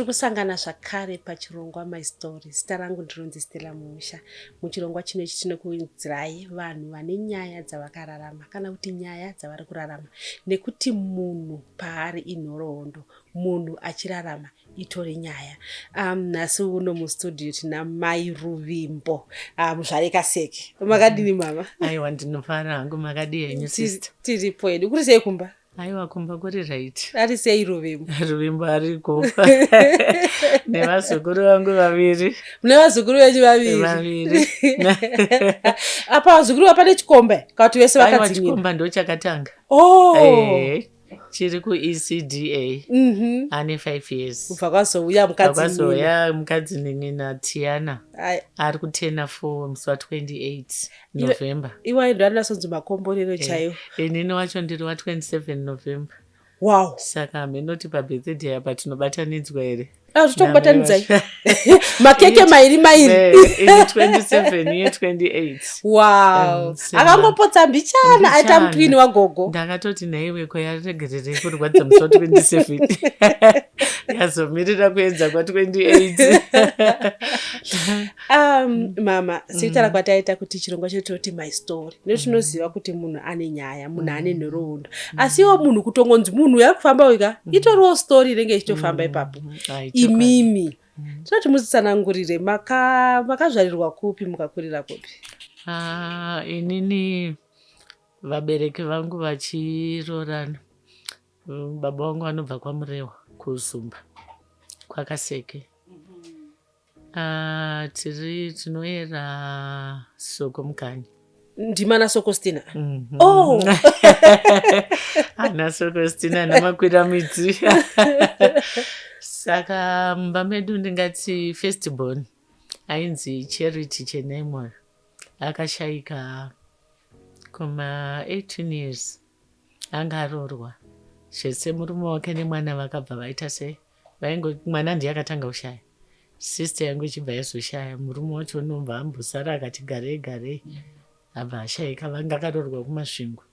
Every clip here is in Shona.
tiri kusangana zvakare pachirongwa My Story. Zita rangu ndinonzi Stella Musha. Muchirongwa chinechi tinokuudzirai vanhu vane nyaya dzavakararama kana kuti nyaya dzavari kurarama, nekuti munhu paari inhoroondo, munhu achirarama itori nyaya. Nhasi uno mustudio tina Mai Ruvimbo, zvarekaseke. Makadini mama? Aiwa, ndinofara hangu. Makadii henyu sister? Tiripo hedu. Kuri sei kumba? Aiwa, kumba kuri right. Ari sei Ruvimbo? Ruvimbo ariko. Nevazukuru vangu vaviri. Mune vazukuru venyu vaviri? Apa vazukuru vapane chikombe kuti vese vakadzimira? Aiwa, chikomba ndo chakatanga. Chiri kuECDA. Ane 5 years. Kubva kwazouya mukadzi Nin'ina Tiana. Ari kutena 4 musi wa28 November. Iwa ndo anasonzi makomborero chaiwo. Inini wacho ndiri wa27 November. Wow. Saka menoti pabirthday apa tinobatanidzwa here. Zvitokubatanidzai. Makeke mairi. 27 iye 28. Wow. Akangopotsa mbichana aita mupini wagogo. Ndakatoti naiwe koyaregerere kurwadza musi wa27. Yazomirira kuedza kwa28. Mama, sitaura kwataita kuti chirongwa chedu toti My Story. Ndochinoziva kuti munhu ane nyaya, munhu ane nhoroondo. Asiwo munhu kutongonzi munhu yakufamba wega, itoriwo story inenge ichitofamba ipapo. Imimi. Tinoti musitsanangurire makazvarirwa kupi mukakurira kupi? Inini vabereki vangu vachirorana. Baba vangu vanobva kwaMurewa kuZumba kwakaseke. Tinoyera Soko Mukanyi. Ndimana Soko Stina. Ana Soko Stina namakwira midzi. Saka mumba medu ndingati firstborn ainzi Charity Chenemwa. Akashayika kuma 18 years. Anga arorwa. Zvese murume wake nemwana vakabva vaita sei? Mwana ndiye akatanga kushaya. Sister yangu ichibva yazoshaya. Murume wacho unobva ambosara akati garei. Abva ashayika, vanga akarorwa kumasvingo.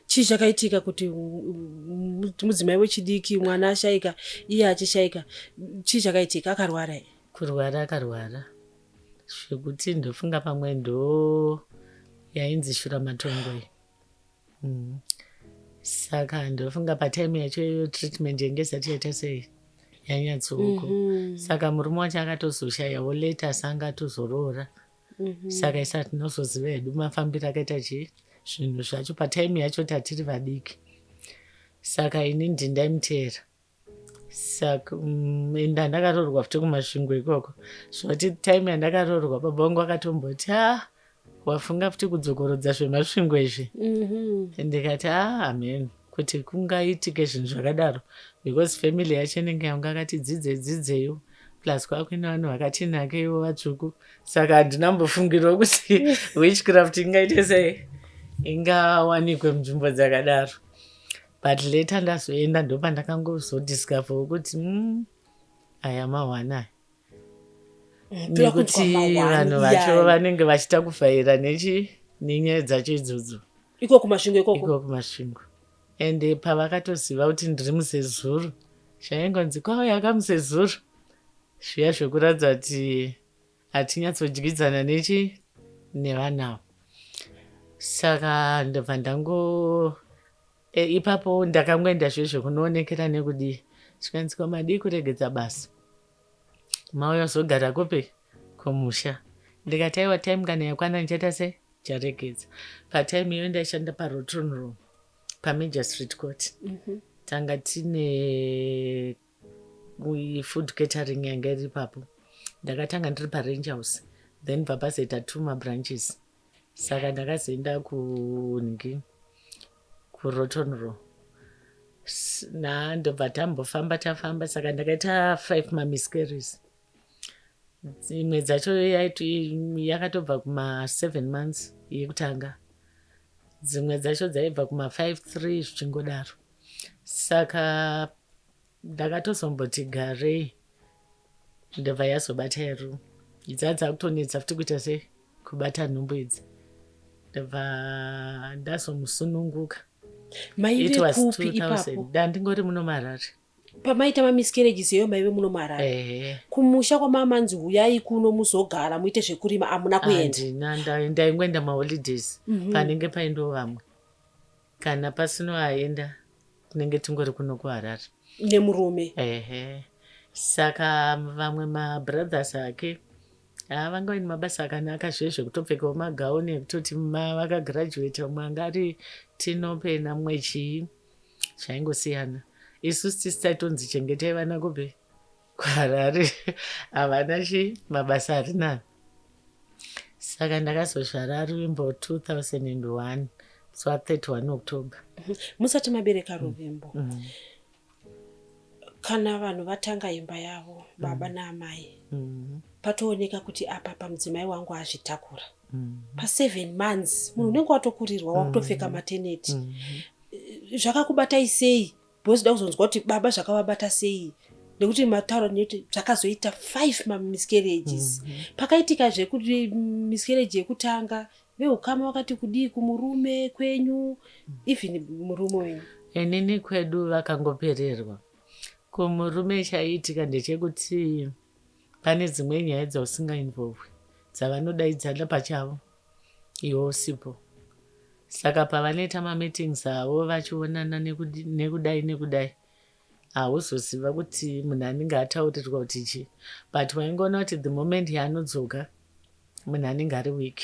Chii chakaitika kuti mudzimai wechidiki mwana ashayika, iye achishayika? Chii chakaitika? Akarwara here? Kurwara akarwara. Zvekuti ndofunga pamwe ndo yainzi shuramatongo iyi. Saka ndofunga patime yacho iyo treatment yenge isati yaita sei yanyatsouko. Saka murume wacho akatozoshayawo leta sangatozoroora. Saka isati tinozoziva hedu mafambiro akaita chii zvinhu zvacho patime yacho tatiri vadiki. Saka ini ndindaimuteera. Saka enda ndakarorwa futi kumasvingo ikoko. Zvoti time yandakarorwa baba vangu akatomboti wafunga futi kudzokorodza zvemasvingo izvi? Ndikati amen, kuti kungaitike zvinhu zvakadaro, because family yacho inenge yanga akati dzidzeyo plus kwakuine vanhu vakati nakeiwo vatsvuku. Saka handinambofungirwa kuti witchcraft ingaite sei ingawanikwe munzvimbo dzakadaro. But later ndazoenda ndopandakangozodiscover kuti aya mahwana nekuti vanhu vacho vanenge vachita kuvhaira nenyaya dzacho idzodzo iko kumasvingo kumasvingo. Ende pavakatoziva kuti ndiri musezuru, zvaingonzi kwauya kamusezuru, zviya zvekuratidza kuti hatinyatsodyidzana nevanavo. Saka ndobva ipapo ndakangoenda zvezvekunoonekera nekudii zvikanzwa madii kuregedza basa, mauya zogara kupi kumusha. Ndikati aiwa time kana yakwana ndichaita sei charegedza. Patime iyo ndaishanda paRotron Room paMajor Street Court. Tanga tine food catering yanga iri ipapo. Ndakatanga ndiri paRange House, then papazoita 2 mabranches. Saka ndakazoenda kuRotron Room. Ndobva tafamba. Saka ndakaita 5 mamiscaries. Imwe dzacho yakatobva kuma7 months yekutanga. Dzimwe dzacho dzaibva kuma5-3 zvichingodaro. Saka ndakatozomboti garei ndobva yazobata yeru. Idzadza kutonetsa futi kuita sei kubata nhumbu idzi. Ndobva ndazomusununguka. Maire kupi ipapo? Ndandingori muno Marare. pamaita mamiscarriages eyo maive muno muHarare kumusha kwamamanzi uyai kuno muzogara muite zvekurima amuna kuenda? Ndaingoenda maholidays panenge paindowo vamwe, kana pasino aenda kunenge tingori kuno kuHarare nemurume. Saka vamwe mabrothers ake vangaini mabasa akanaka zvezvekutopfekawo magauni ekutoti vakagraduate, vamwe anga ari tinopena mumwe chii zvaingosiyana. Isusu tisi taitonzi chengetai vana kubve kuHarare havana chi mabasa ari nani. Saka ndakazozvara Ruvimbo 2001 so 31 October. Musati mabereka Ruvimbo, kana vanhu vatanga imba yavo baba naamai patooneka kuti apa pamudzimai wangu azvitakura pa7 months munhu unenge watokurirwa wakutopfeka maternity, zvakakubatai sei? Bosi da kuzonzwa kuti baba zvakavabata sei? Nekuti matauro nekuti zvakazoita 5 mamiscarriages. Pakaitika zvekuti miscarriage yekutanga veukama wakati kudii kumurume kwenyu, even murume wenyu? Inini kwedu vakangopererwa. Kumurume chaitika ndechekuti pane dzimwe nyaya dzausingainvolve dzavanodaidzana pachavo iwe usipo. Saka pavanoita mameetings avo vachionana nekudai hauzoziva kuti munhu anenge ataurirwa kuti chi, but waingoona kuti the moment yaanodzoka munhu anenge ari weak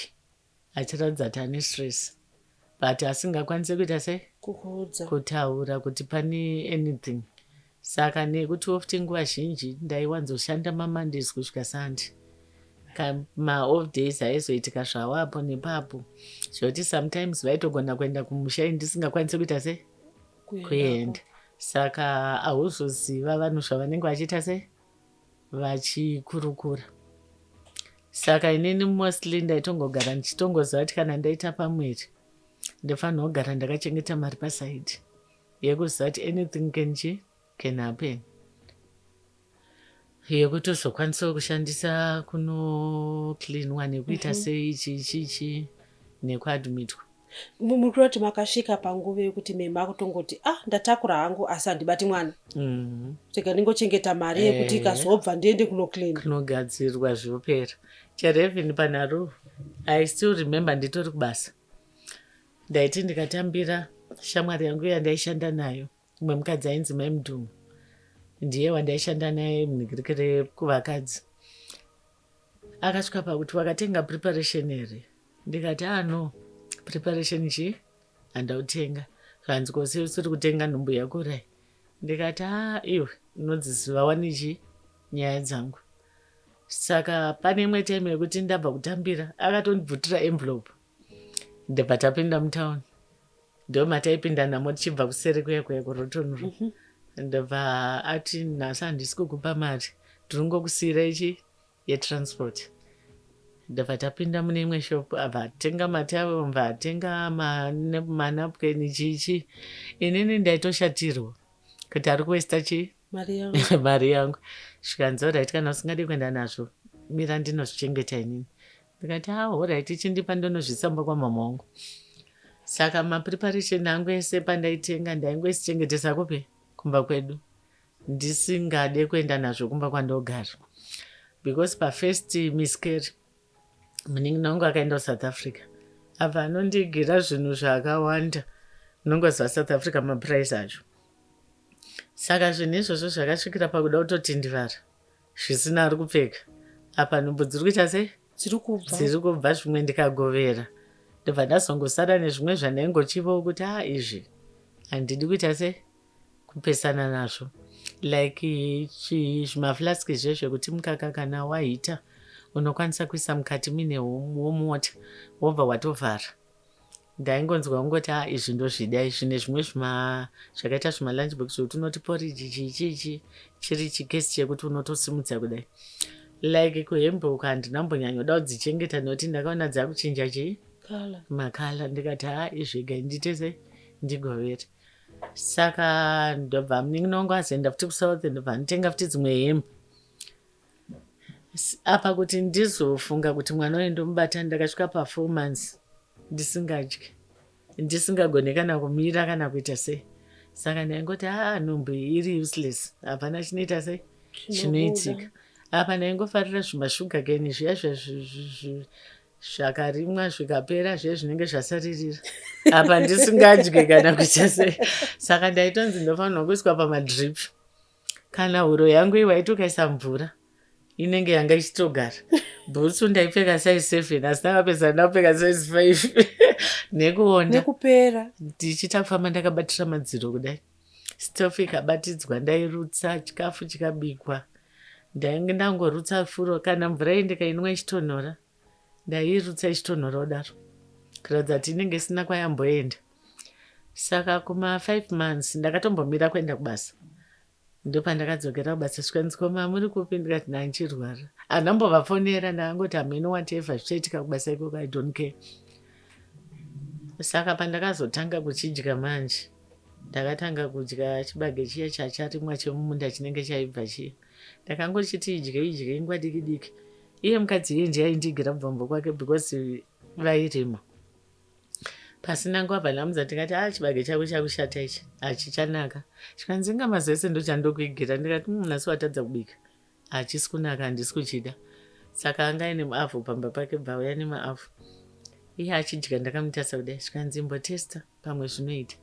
achiratidza kuti ane stress but asingakwanisi kuita sei kutaura kuti pane anything. Saka nekuti ofti nguva zhinji ndaiwanzoshanda mamondays kusvika Sunday, maoff days aizoitika zvavo apo nepapo zvokuti sometimes vaitogona kuenda kumusha ndisingakwanisi kuita sei kuenda. Saka hauzoziva vanhu zvavanenge vachiita sei vachikurukura. Saka inini mostly ndaitongogara ndichitongoziva kuti kana ndaita pamweri ndofanirwa kugara ndakachengeta mari pasaidi yekuziva kuti anything can happen, yekuti uzokwanisa kushandisa kunoklinwa nekuita sei ichi nekuadmitwa. Murikuti makasvika panguva yekuti mema akutongoti ndatakura hangu asi handibati mwana, saka ndingochengeta mari yekuti ikazobva ndiende kunogadzirwa zvopera. Chero even panharo I still remember nditori kubasa ndaiti ndikatambira shamwari yangu yandaishanda nayo, umwe mukadzi ainzi Mai Mudhumu, ndiye wandaishanda naye munhikirikire kuvakadzi. Akasvika pakuti wakatenga preparation here, ndikati no preparation chi handautenga, zvanzi kose usiri kutenga nhumbu yako rai. Ndikati iwe unodziziva wanichi nyaya dzangu. Saka pane imwe time yekuti ndabva kutambira akatondibvutira envelope ndibva tapinda mutown, ndo mataipinda namo tichibva kuseri kuya kurotonuro. Ndobva ati nhasi handisi kukupa mari, ndiringokusiyira ichi yetransport. Ndobva tapinda mune imwe shop, abva atenga matavo, mbva atenga manapukeni chichi. Inini ndaitoshatirwa kuti ari kuwesta chi mari yangu. Zvikanzi alright, kana usingadi kuenda nazvo mira ndinozvichengeta inini. Ndikati alright, ichindipa ndonozvisamba kwamama wangu. Saka mapreparation angu ese pandaitenga ndaingosichengetesa kupe kumba kwedu, ndisingade kuenda nazvo kumba kwandogara, because pafirst miscarriage munin'ina wangu akaenda kuSouth Africa. Apa anondigira zvinhu zvakawanda, unongoziva South Africa maprice acho. Saka zvinhu izvozvo zvakasvikira pakuda kutotindivara zvisina ari kupfeka. Apa nhumbu dziri kuita sei dziri kubva, zvimwe ndikagovera. Ndobva ndazongosara nezvimwe zvandaingochivawo kuti izvi handidi kuita sei kupesana nazvo, like zvimaflask zvezvekuti mukaka kana wahita unokwanisa kuisa mukati mine womota wobva watovhara. Ndaingonzwa kungoti izvi ndozvida izvi, nezvimwe zvakaita zvimalunchbox zvekuti unoti porridge chichichi chiri chikesi chekuti unotosimudza kudai. Like kuhembe uko handinambonyanyoda kudzichengeta nekuti ndakaona dzakuchinja chii makala. Ndikati izviga ndite sei ndigovere. Saka ndobva munin'ina wangu azoenda futi kuSouth, ndobva nditenga futi dzimwe hembe. Apa kuti ndizofunga kuti mwana uyu ndomubata, ndakasvika pa4 months ndisingadyi, ndisingagone kana kumira kana kuita sei. saka ndaingoti nhumbu iri useless, hapana chinoita sei chinoitika. Apa ndaingofarira zvimashuga keni zviya zvakarimwa zvikapera zviye zvinenge zvasaririra apa ndisingadyi kana kuita sei. Saka ndaitonzi ndofanirwa kuiswa pamadrip. Kana huro yangu iwaiti ukaisa mvura inenge yanga ichitogara. Bhutsu ndaipfeka size 7 asi ndakapedza ndapfeka size 5 nekuonda nekupera ndichita kufamba ndakabatira madziro kudai. Stofu ikabatidzwa ndairutsa, chikafu chikabikwa ndainge ndangorutsa furo. Kana mvura iyi ndikainwa ichitonhora ndairutsa ichitonhora kudaro kuratidza kuti inenge isina kwayamboenda. Saka kuma 5 months ndakatombomira kuenda kubasa. Ndopandakadzokera kubasa zvikwanzi koma muri kupi, ndikati ndanchirwara. Andambovafonera ndakangoti hameno whatever zvichaitika kubasa ikoko I don't care. Saka pandakazotanga kuchidya manje ndakatanga kudya chibage chiya chacharimwa chemumunda chinenge chaibva chiya. Ndakangochiti idye ingwa diki diki. Iye mukadzi yenje yaindigira bvambo kwake because vairima. Pasina nguva pandamudza ndikati chibage chako chakushata ichi hachichanaka. Chikanzi ngama zvese ndochandokuigira. Ndikati nhasi watadza kubika hachisi kunaka, handisi kuchida. Saka anga ine maavhu pamba pake bvauya nemaavhu. Iye achidya ndakamutasa kudai zvikanzi imbotesta pamwe zvinoita.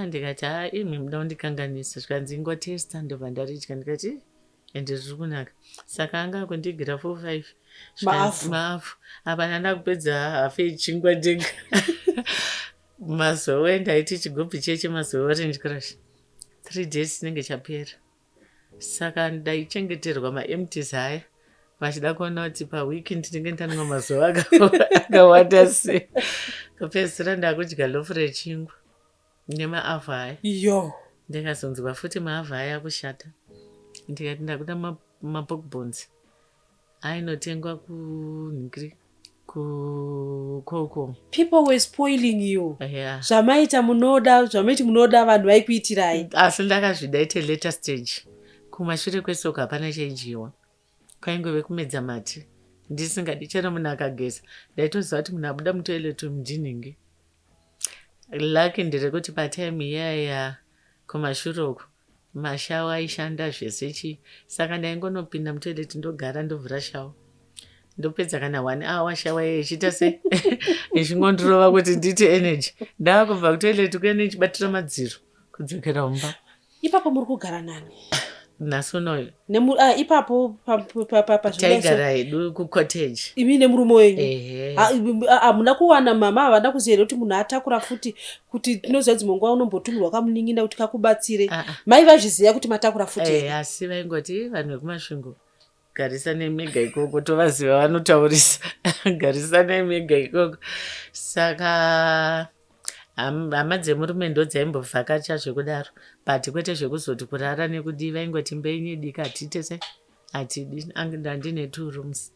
Ndikati imi muda kundikanganisa. Zvikanzi ingotesta ndobva ndaridya. Ndikati ende zviri kunaka. Saka anga kundigira 4-5 maavhu. Apa ndandakupedza hafu yechingwa ndega. Mazowe ndaiti chigubhu cheche mazowe orange crush 3 days chinenge chapera. Saka ndaichengeterwa maempties haya vachida kuona kuti pawiki ndinenge ndanwa mazowe akawanda sei. Kupedzisira ndakudya lofu rechingwa nemaavhu haya. Ndikazonzwa futi maavhu haya akushata. Ndikati ndakuda mapork bones ainotengwa kunhingiri kuCoco. People were spoiling you. Yeah. Zvamaita munoda vanhu vaikuitirai. Asi ndakazvida ite later stage. Kumashure kwesoka hapana chaidyiwa. Kwaingove kumedza mate. Ndisingadi chero munhu akageza. Ndaitoziva kuti munhu abuda mutoilet mudhiningi. Lucky nderekuti patime iyaya kumashure uko mashawa aishanda zvese chii. Saka ndaingonopinda mutoilet ndogara ndovhura shawa. Ndopedza kana 1 hour shawa ichiita sei ichingondirova kuti nditi energy. Ndakubva kutoilet kuenda ichibatira madziro kudzokera mumba. Ipapo muri kugara nani? Nhasi unoyo ipapo taigara hedu kucottage. Imi nemurume wenyu? Hamuna kuwana mama havana kuziva kuti munhu atakura futi kuti tinoziva kuti mongwa unombotumirwa kamunin'ina kuti kakubatsire. Mai vazviziva kuti matakura futi? Asi vaingoti vanhu vekumasvingo garisa nemega ikoko, tovaziva vanotaurisa garisa nemega ikoko. Saka hama dzemurume ndo dzaimbovhakacha zvekudaro, but kwete zvekuzoti kurara nekudii. Vaingoti mbeinye dika hatiite sei hatidi, ndandine 2 rooms.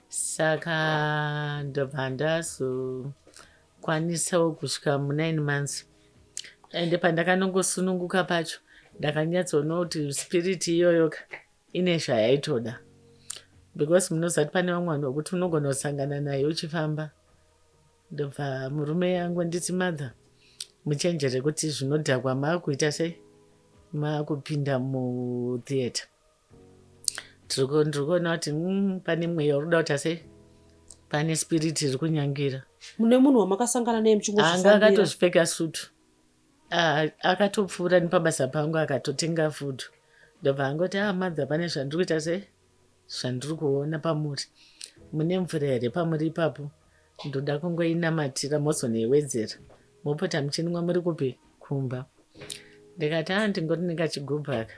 Saka ndobva ndazokwanisawo kusvika mu9 months. Ende pandakanongosununguka pacho ndakanyatsoona kuti spirit iyoyoka ine zvayaitoda, because munozati pane vamwe vanhu vokuti unogona kusangana naye uchifamba. Ndobva murume yangu nditi mother muchenjere kuti zvinodhakwa maakuita sei, maakupinda mutheatre. Ndiri kuona kuti pane mweya uri kuda kuita sei, pane spirit iri kunyangira. Mune munhu wamakasangana naye muchingozvifambira? Anga akatozvipfeka sutu, akatopfuura nepabasa pangu akatotenga food. Ndobva angoti mother pane zvandiri kuita sei, zvandiri kuona pamuri. Mune mvura here pamuri ipapo? Ndoda kungoinamatira mozoneiwedzera. Mopota muchinwa muri kupi? Kumba. Ndikati ndingoti ndingachigubhu aka.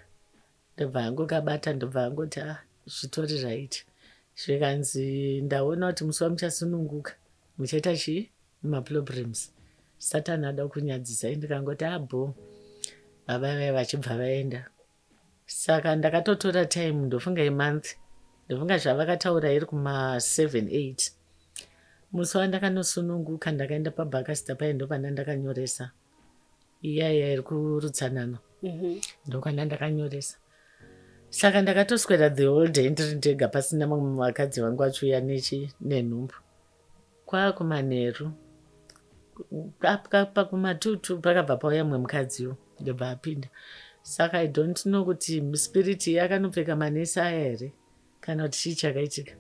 Ndobva hangu kabata, ndobva angoti zvitori right. Zvikanzi ndaona kuti musi wamuchasununguka muchaita chii? Maproblems. Satani ada kunyadzisa. Ndikangoti bho. Baba vai vachibva vaenda. Saka ndakatotora time ndofunga imonth. Ndofunga zvavakataura iri kuma 7-8. Musi wandakanosununguka ndakaenda pabhakasita pai ndopanda ndakanyoresa iyaya iri kurutsanana. Ndokwana ndakanyoresa. Saka ndakatoswera the whole day ndiri ndega pasina mamwe vakadzi vangu vachiuya nenhumbu. Kwakumanheru kumatutu pakabva pauya mwe mukadziwo ndobva apinda. Saka I don't know kuti spirit yakanopfeka manesi aya here kana kuti chii chakaitika.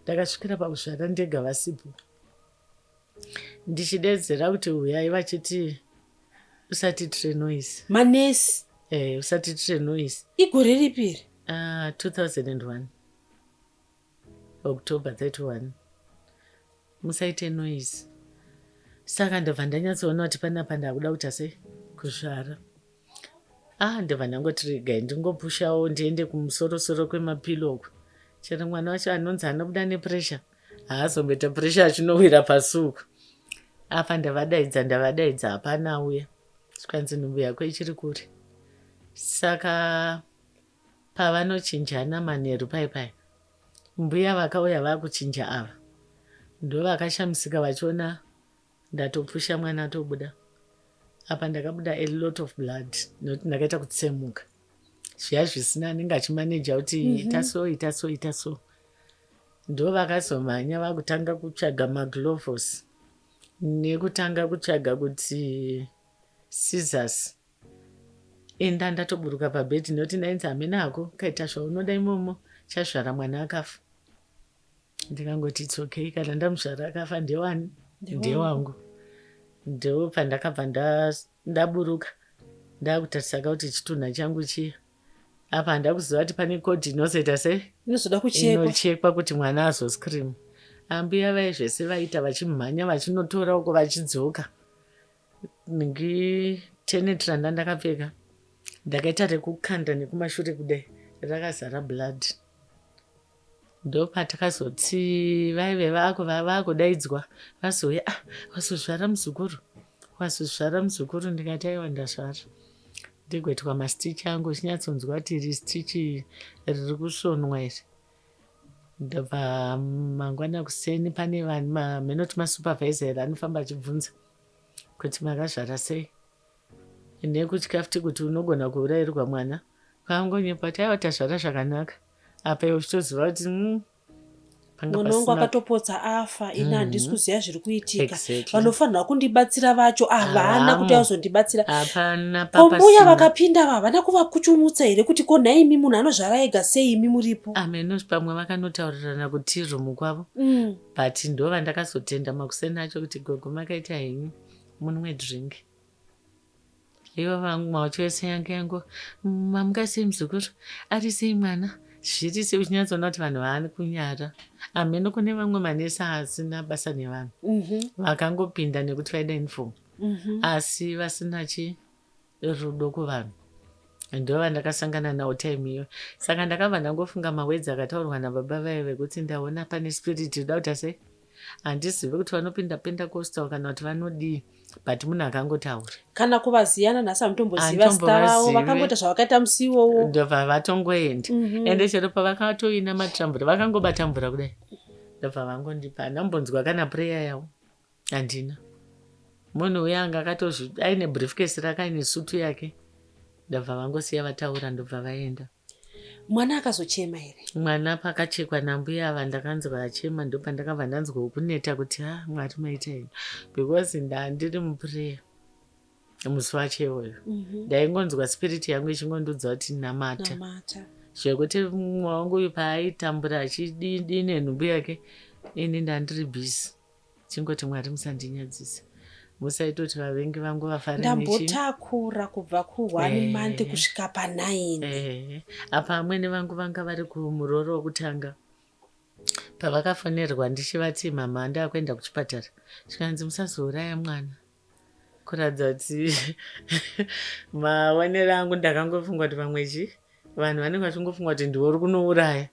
Ndakasvikira pakuzvara ndega vasipo, ndichidedzera kuti uyai vachiti usatitire noise. Manesi Usatitire noise. igore ripiri? 2001 October 31. Musaite noise. Saka ndobva ndanyatsoona kuti panapa ndakuda kuita sei kuzvara. Ndobva ndangoti regai ndingopushawo ndiende kumusorosoro kwemapilo. Chero mwana wacho anonzi anobuda nepressure haazomboita pressure achinowira pasuku. Apa ndavadaidza hapana auya. Zvikanzi nhumbu yako ichiri kure. Saka pavanochinjana manheru paipai, mbuya vakauya vakuchinja ava ndo vakashamisika vachiona ndatopusha mwana atobuda. Apa ndakabuda a lot of blood nokuti ndakaita kutsemuka zviya zvisina anenge achimaneja kuti ita so. Ndo vakazomhanya vakutanga kutsvaga maglovos nekutanga kutsvaga kuti scissors. Enda ndatoburuka pabhedhi nokuti ndainzi hamena hako kaita zvaunoda imomo chazvara mwana akafa. Ndikangoti it's okay, kana ndamuzvara akafa ndewani ndewangu. Ndo pandakabva ndaburuka ndakutarisaka kuti chitunha changu chiya. Apa handakuziva kuti pane kodhi inozoita sei inozoda inochekwa kuti mwana azoscream. Ambuya vai zvese vaita vachimhanya vachinotora uko vachidzoka. Tenetira ndandakapfeka ndakaita rekukanda nekumashure kudai rakazara blood. Ndo patakazoti vaive vakudaidzwa vazouya, wazozvara muzukuru. Ndikati aiwa ndazvara. Ndigoitwa mastichi angu chinyatsonzwa kuti iri stichi riri kusvonwa iri. Ndobva mangwana kuseni pane menoti masupervisor here anofamba achibvunza kuti makazvara sei. Nekutya futi kuti unogona kuurayirwa mwana. Kwaangonyepa kuti aiwa tazvara zvakanaka. Apa iwe uchitoziva kuti mwana wangu akatopotsa afa, ini handisi kuziva zviri kuitika. Vanofanira kundibatsira vacho havana kuti vazondibatsira. Kombuya vakapinda havana kuvakuchumutsa here kuti ko nhai imi munhu anozvara ega sei imi muripo. Ameno pamwe vakanotaurirana kuti rumu kwavo. But ndo vandakazotenda makuseni acho kuti gogo makaita henyu munwe drink. Ivo vangu mauchwese yangu mamungasei muzukuru ari sei mwana zviri sei. Uchinyatsona kuti vanhu vaani kunyara. Ameno kune vamwe manesi asina basa nevanhu vakangopinda nekuti vaida uniform asi vasina rudo kuvanhu. Ndo vandakasangana nawo time iyo. Saka ndakabva ndangofunga mawedzi akataurwa nababa vaive kuti ndaona pane spirit uda kuita sei. Handizivi kuti vanopinda Pentecostal kana kuti vanodii, but munhu akangotaura. Kana kuvaziyana nhasi hamutomboziva zita ravo, vakangoita zvavakaita musi iwowo. Ndobva vatongoenda. Ende chero pavakatoina matambura vakangobata mvura kudai. Ndobva vangondipa. Handambonzwa kana prayer yavo. Handina. Munhu uya anga aine briefcase rake aine sutu yake. Ndobva vangosiya vataura ndobva vaenda. Mwana akazochema here? Mwana pakachekwa nambuya ava ndakanzwa achema ndo pandakabva ndanzwa kuneta kuti Mwari maita ino. Because ndandiri muprayer musi wacho iwoyo. Ndaingonzwa spirit yangu ichingondudza kuti namata. Zvekuti mumwe wangu uyu paaitambura achidine nhumbu yake ini ndandiri busy. Chingoti Mwari musandinyadzisa. Musaitoti vavengi vangu vafare nechi. Ndambotakura kubva ku1 month kusvika pa9. Apa amweni vangu vanga vari kumuroro wokutanga. Pavakafonerwa ndichivati mama ndakuenda kuchipatara. Chikanzi musazouraya mwana. Kuradza kuti maonero angu ndakangofunga kuti vamwechi vanhu vanenge vachingofunga kuti ndiwo uri kunouraya.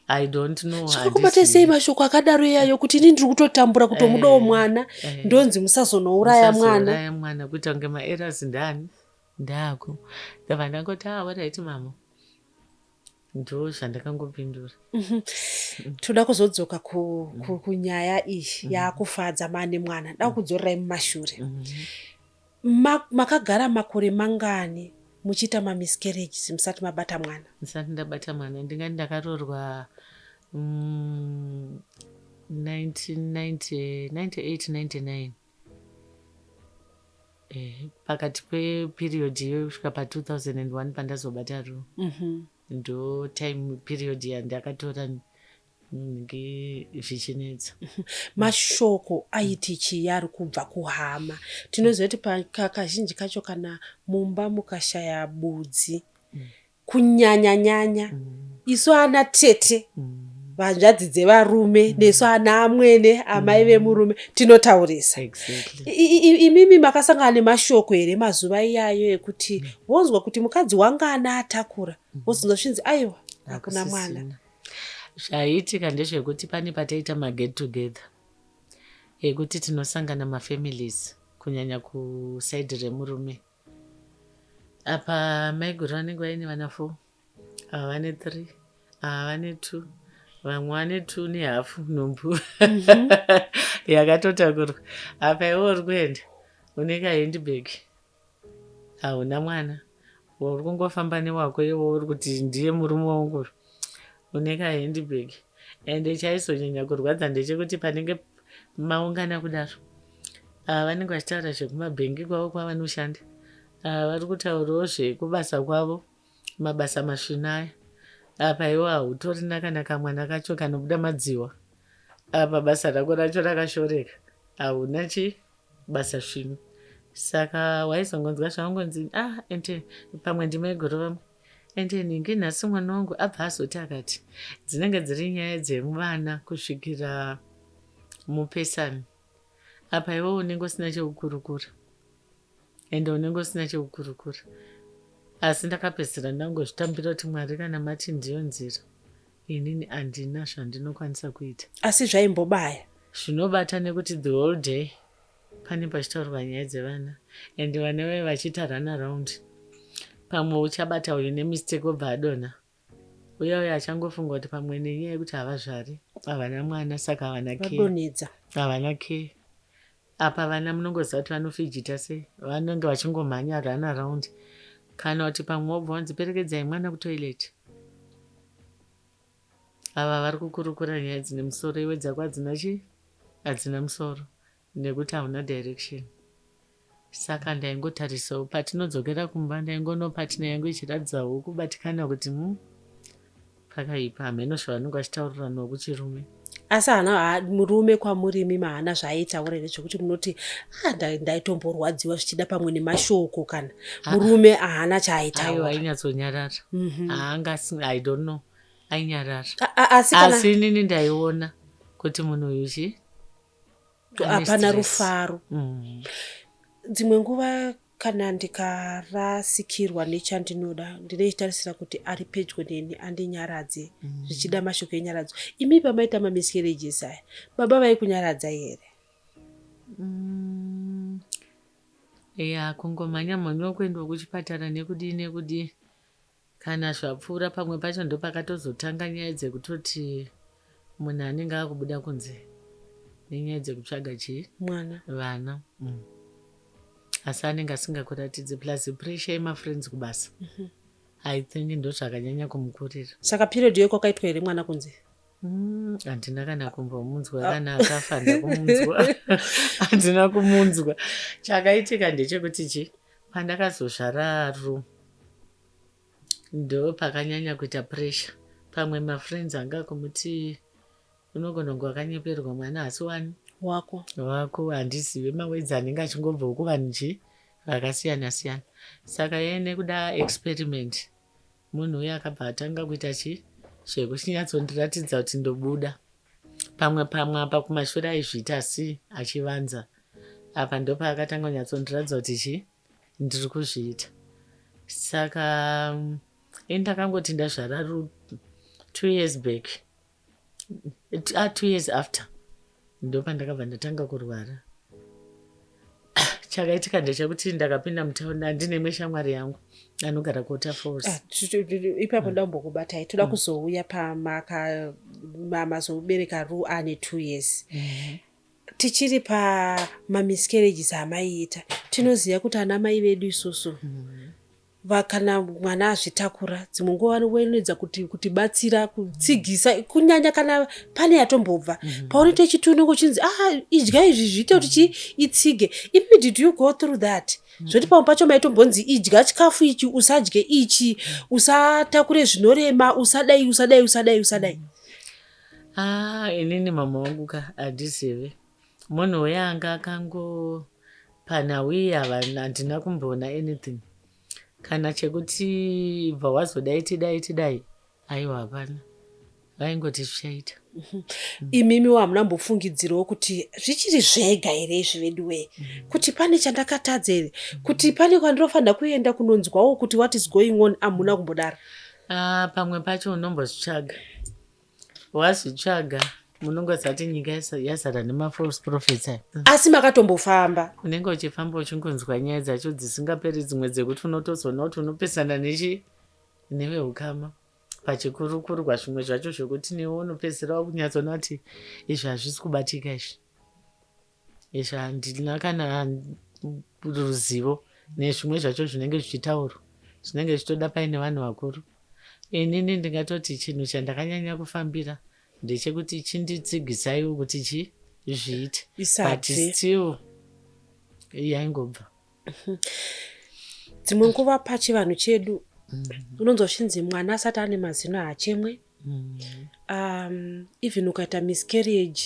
I don't know. Zvakubata sei mashoko akadaro iyayo kuti ini ndiri kutotambura kutomudawo mwana ndonzi musazonouraya mwana. Musazouraya mwana kuita kunge maerrors ndani ndako. Ndabva ndangoti waraiti mama. Ndo zvandakangopindura. Toda kuzodzoka kunyaya iyi yaakufadza mane mwana. Da kudzorerai mumashure. Makagara makore mangani muchiita mamiscarriages musati mabata mwana? Musati ndabata mwana ndingati ndakaroorwa 1998 99. pakati peperiod iyo kusvika pa2001 pandazobata ru ndo time period yandakatora zvichinetsa. Mashoko aiti chii ari kubva kuhama? Tinoziva kuti kazhinji kacho kana mumba mukashaya budzi kunyanya isu ana tete vanzvadzi dzevarume nesu ana amwene amai vemurume tinotaurisa. Imimi makasangana nemashoko here mazuva iyayo ekuti wonzwa kuti mukadzi wanga ana atakura wozonzwa zvinzi aiwa hakuna mwana? Zvaiitika ndezvekuti pane pataita maget together ekuti tinosangana mafamilies kunyanya kusaidhi remurume. Apa maiguru vanenge vaine vana 4, ava vane 3, ava vane 2, vamwe vane 2 nehafu nhumbu yakatotakurwa. Apa iwe uri kuenda une kahandbag hauna mwana, uri kungofamba newako iwo uri kuti ndiye murume wangu, une kahandbag. Ende chaizonyanya kurwadza ndechekuti panenge maungana kudaro ava vanenge vachitaura zvekumabhengi kwavo kwavanoshanda, ava vari kutaurawo zvekubasa kwavo, mabasa masvina aya. Apa iwo hautorina kana kamwana kacho kanobuda madziwa. Apa basa rako racho rakashoreka, hauna basa svino. Saka waizongonzwa zvaungonzi ende pamwe ndimaiguru vamwe ende ningi nhasi mwana wangu abva azoti akati. Dzinenge dziri nyaya dzemuvana kusvikira mupesani. Apa iwo unenge usina chekukurukura ende unenge usina chekukurukura. Asi ndakapedzisira ndangozvitambira kuti Mwari kana mati ndiyo nzira, inini handina zvandinokwanisa kuita. Asi zvaimbobaya zvinobata nekuti the whole day pane pachitaurwa nyaya dzevana ende vana vai vachiita run around. Pamwe uchabata uyu nemistake obva adonha, uya uya achangofunga kuti pamwe nenyaya yekuti havazvari havana mwana saka havana care. Apa vana munongoziva kuti vanofijita sei, vanenge vachingomhanya run around. Kana kuti pamwe wobva wanzi perekedzai mwana kutoilet. Ava vari kukurukura nyaya dzine musoro, iwe dzako hadzina musoro nekuti hauna direction. Saka ndaingotarisawo patinodzokera kumba ndaingono patina yangu ichiradzawo kubatikana kuti pakaipa hameno zvavanenge vachitauriranawo kuchirume. Asi hana murume kwamurimi mahana zvaaitaura nezvekuti munoti ndaitomborwadziwa zvichida pamwe nemashoko kana murume hana chaaitaura? Aiwa ainyatsonyarara. I don't know, ainyarara. Asi inini ndaiona kuti munhu uyu hapana rufaro. Dzimwe nguva kana ndikarasikirwa nechandinoda ndinoitarisira kuti ari pedyo neni andinyaradze zvichida mashoko enyaradzo. Imi pamaita mamiscarriages aya baba vaikunyaradza here? Kungomhanya mhanyo kuendwa kuchipatara nekudii kana zvapfuura pamwe pacho ndo pakatozotanga nyaya dzekutoti munhu anenge akubuda kunze nenyaya dzekutsvaga vana. Asi anenge asingakuratidzi plus pressure yemafriends kubasa. I think ndo zvakanyanya kumukurira. Saka period iyo kwakaitwa here mwana kunze? Handina kana kumbomunzwa kana akafa ndakumunzwa. Handina kumunzwa. Chakaitika ndechekuti pandakazozvara ndo pakanyanya kuita pressure. Pamwe mafriends anga kumuti unogona kunge wakanyeperwa mwana asi wani wako handizive mawedzi anenge achingobva kuvanhu vakasiyana siyana. Saka yeye nekuda experiment munhu uyo akabva atanga kuita zvekuchinyatsondiratidza kuti ndobuda. Pamwe apa kumashure aizviita asi achivanza. Apa ndo paakatanga kunyatsondiratidza kuti ndiri kuzviita. Saka ndakangoti ndazvara 2 years back, 2 years after ndo pandakabva ndatanga kurwara. Chakaitika ndechekuti ndakapinda mutauni handine mweshamwari yangu anogara Quarter Falls. Ipapo ndambokubatai toda kuzouya pamakazobereka Ru ane 2 years. Tichiri pamamiscarriages amaiita tinoziva kuti ana mai vedu isusu kana mwana azvitakura dzimwe nguva wanoedza kuti batsira kutsigisa kunyanya kana pane yatombobva paunoita chitunungo chinzi idya izvi zviite kuti itsige. Did you go through that? zvoti pamwe pacho maitombonzi idya chikafu ichi usadye ichi usatakure zvinorema usadai. Inini mama wangu ka handizivi munhu weyanga akangopana wiya handina kumboona anything kana chekuti bva wazodai tidai aiwa hapana vaingoti zvichaita. Imimiwo hamuna mbofungidzirawo kuti zvichiri zvega here izvi vedu wee kuti pane chandakatadza here kuti pane kwandinofanira kuenda kunonzwawo kuti what is going on hamuna kumbodaro. Pamwe pacho unombozvitsvaga wazvitsvaga munongozati nyika yazara nemafalse prophets asi makatombofamba unenge uchifamba uchingonzwa nyaya dzacho dzisingaperi dzimwe dzekuti unotozoona kuti unopesana nevehukama pachikurukurwa zvimwe zvacho zvokuti newe unopedzisira kunyatsoona kuti izvi hazvisi kubatika izvi handina kana ruzivo nezvimwe zvacho zvinenge zvichitaurwa zvinenge zvichitoda paine vanhu vakuru. Inini ndingatoti chinhu chandakanyanya kufambira ndechekuti chinditsigisaiwo kuti zviite but still yaingobva. Dzimwe nguva pachivanhu chedu unonzosvinzi mwana asati ane mazino haachemwe. Even ukaita miscarriage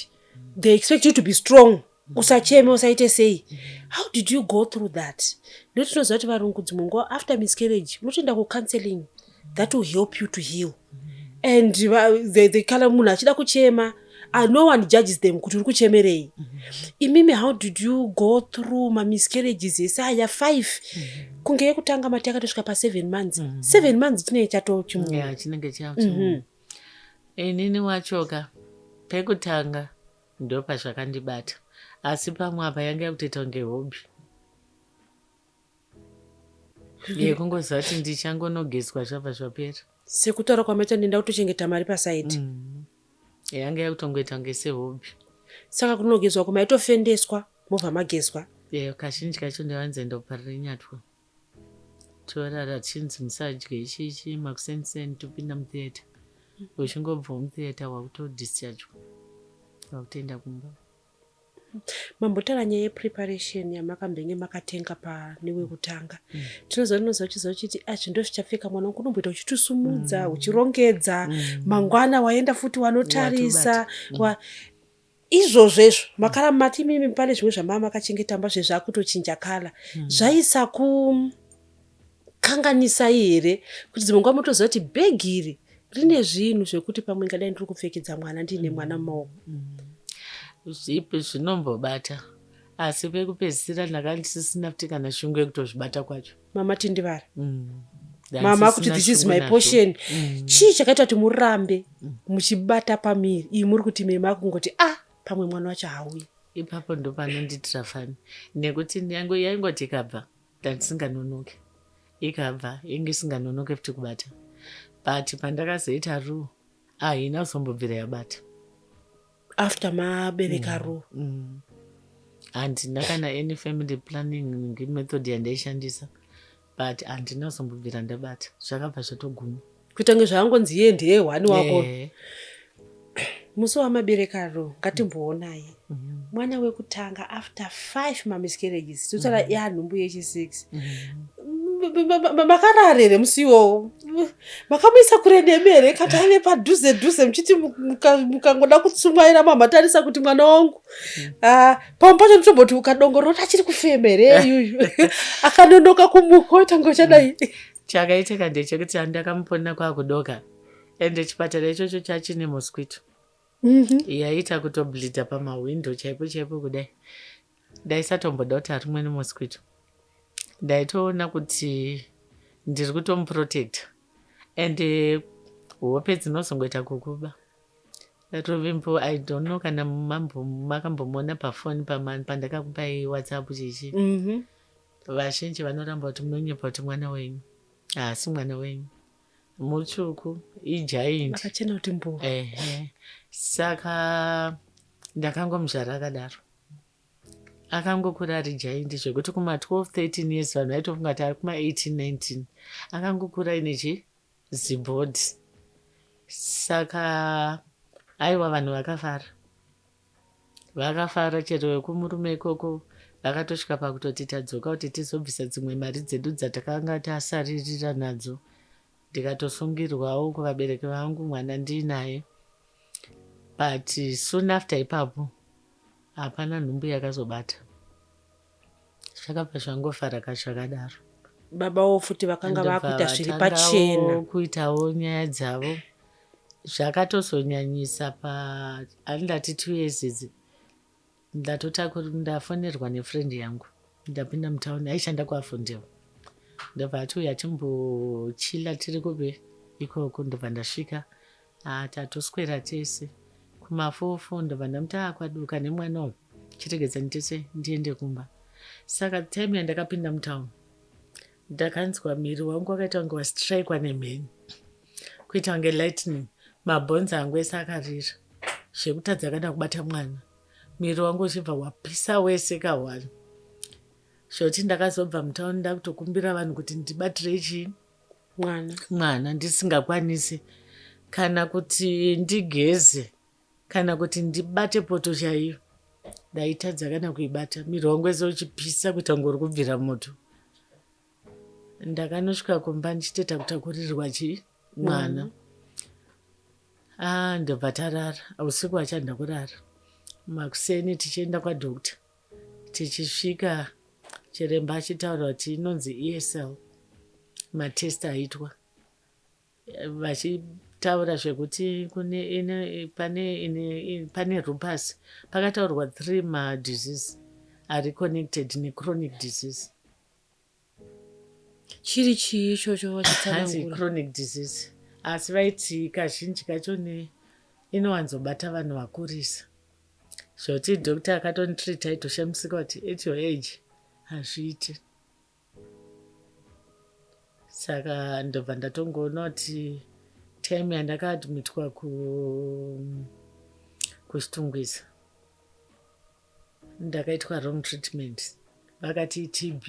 they expect you to be strong, usacheme usaite sei. How did you go through that? Ndoti tinoziva kuti varungu dzimwe nguva after miscarriage unotoenda kucounseling that will help you to heal. And they kala munhu achida kuchema no one judges them kuti uri kuchemerei. Imimi how did you go through miscarriages esaya 5 kunge yekutanga mati yakatosvika pa 7 months 7 months chinenge chatochimwe chinenge chatochimwe. Inini wachoka pekutanga ndo pazvakandibata asi pamwe apa yanga yakutoita kunge hobby yekungoziva kuti ndichangonogeswa zvabva zvapera sekutaura kwamaita ndenda kutochengeta mari pasaidi yanga yakutongoita kunge sehobby saka kunogezwa kumaitofendeswa mobva magezwa. Kazhinji kacho ndavanze ndoparira nyatwa torara chinzi musadye ichichi makusenseni topinda mutheatre uchingobva mutheatre wakutodischargwa wakutoenda kumba. Mambotaura nyaya yepreparation yamakambenge makatenga pane wekutanga tinozonoza uchiziva kuti azvindo zvichapfeka mwana wangu unomboita uchitusumudza uchirongedza mangwana waenda futi wanotarisa izvozvezvo makara mati mimi pane zvimwe zvamama makachengetamba zvezvakutochinja kala zvaisa kukanganisai here kuti dzimwe nguva motoziva kuti bhegi iri rine zvinhu zvekuti pamwe ngadai ndiri kupfekedza mwana ndiine mwana mumaoko. Zvipi zvinombobata asi pekupedzisira ndakandisisina kuti kana shungu yekutozvibata kwacho mama tindivara mama kuti this is my portion chii chakaita kuti murambe muchibata pamiri iyi muri kuti mema kungoti pamwe mwana wacho hauyi. Ipapo ndo panonditira fani nekuti yaingoti ikabva ndandisinganonoke ikabva inge isinganonoke futi kubata but pandakazoita ruu haina kuzombobvira yabata after mabereka ruu handina kana any family planning method yandaishandisa but handina kuzombobvira ndabata zvakabva zvatoguma kuita nge zvaangonzi iye ndiye hwani wako. Musi wamabereka ruu ngatimboonai mwana wekutanga after 5 mamiscarriages totaura yanhumbu yechi6 makararere musiwo makamuisa kure nemere kati aive padhuze muchiti mukangoda kutsumwaira mamatarisa kuti mwana wangu pamwe pacho nditomboti ukadongorora achiri kufemere yuyu akanonoka kumuka oita ngochadai. Chakaitika ndechekuti ndakamuponera kwakudoka ende chipatara ichocho chachine mosquito yaita kutobleedha pamahwindo chaipo kudai ndaisatomboda kuti harimwe nemosquito ndaitoona kuti ndiri kutomuprotecta ende hope dzinozongoita kukuba. Rovimbo I don't know kana makambomuona pafoni pandakakupai WhatsApp chichi vazhinji vanoramba kuti munonyepa kuti mwana wenyu haasi mwana wenyu mutsvuku ijaindi akachena kuti mbo saka ndakangomuzvara akadaro akangokura ari jaindi zvekuti kuma 12-13 years vanhu vaitofunga kuti ari kuma 18-19 akangokura ine chizibhodi saka aiwa vanhu vakafara chero wekumurume ikoko vakatosvika pakutoti tadzoka kuti tizobvisa dzimwe mari dzedu dzatakanga tasaririra nadzo. Ndikatosungirwawo kuvabereki vangu, mwana ndiinaye. But soon after ipapo hapana nhumbu yakazobata, zvakabva zvangofara kazvakadaro. Babawo futi vakanga vakuita zviri pachena, kuitawo nyaya dzavo. Zvakatozonyanyisa handati 2 years idzi ndafonerwa nefriend yangu, ndapinda mutauni, aishanda kuafundewo. Ndobva atiuya timbochila tiri kuve ikoko. Ndobva ndasvika tatoswera tese kumafofo. Ndobva ndamuti kwaduka nemwanawo chiregedzani tese ndiende kumba. Saka time yandakapinda mutauni ndakanzwa miri wangu wakaita kunge wastrikwa nemheni, kuita kunge lightning. Mabhonzi angu ese akarira zvekutadza kana kubata mwana. Miri wangu uchibva wapisa wese kahwani. Zvoti ndakazobva mutauni ndakutokumbira vanhu kuti ndibatirei chii mwana ndisingakwanisi, kana kuti ndigeze, kana kuti ndibate poto chaiyo. Ndaitadza kana kuibata, miri wangu wese uchipisa kuita kunge uri kubvira moto. Ndakanosvika kumba ndichiteta kutakurirwa chii mwana. Ndobva tarara. Usiku hachanda kurara. Makuseni tichienda kwadhokta, tichisvika chiremba achitaura kuti inonzi ESL, matest aitwa, vachitaura zvekuti pane lupus. Pakataurwa 3 madisease ari connected nechronic disease. chiri chii ichocho hanzi chronic disease, asi vaiti kazhinji kacho inowanzobata vanhu vakurisa. Zvoti dhokta akatonitreat aitoshamisika kuti at your age hazviiti. Saka ndobva ndatongoona kuti time yandakaadmitwa kuchitungwiza ndakaitwa wrong treatment. Vakati TB,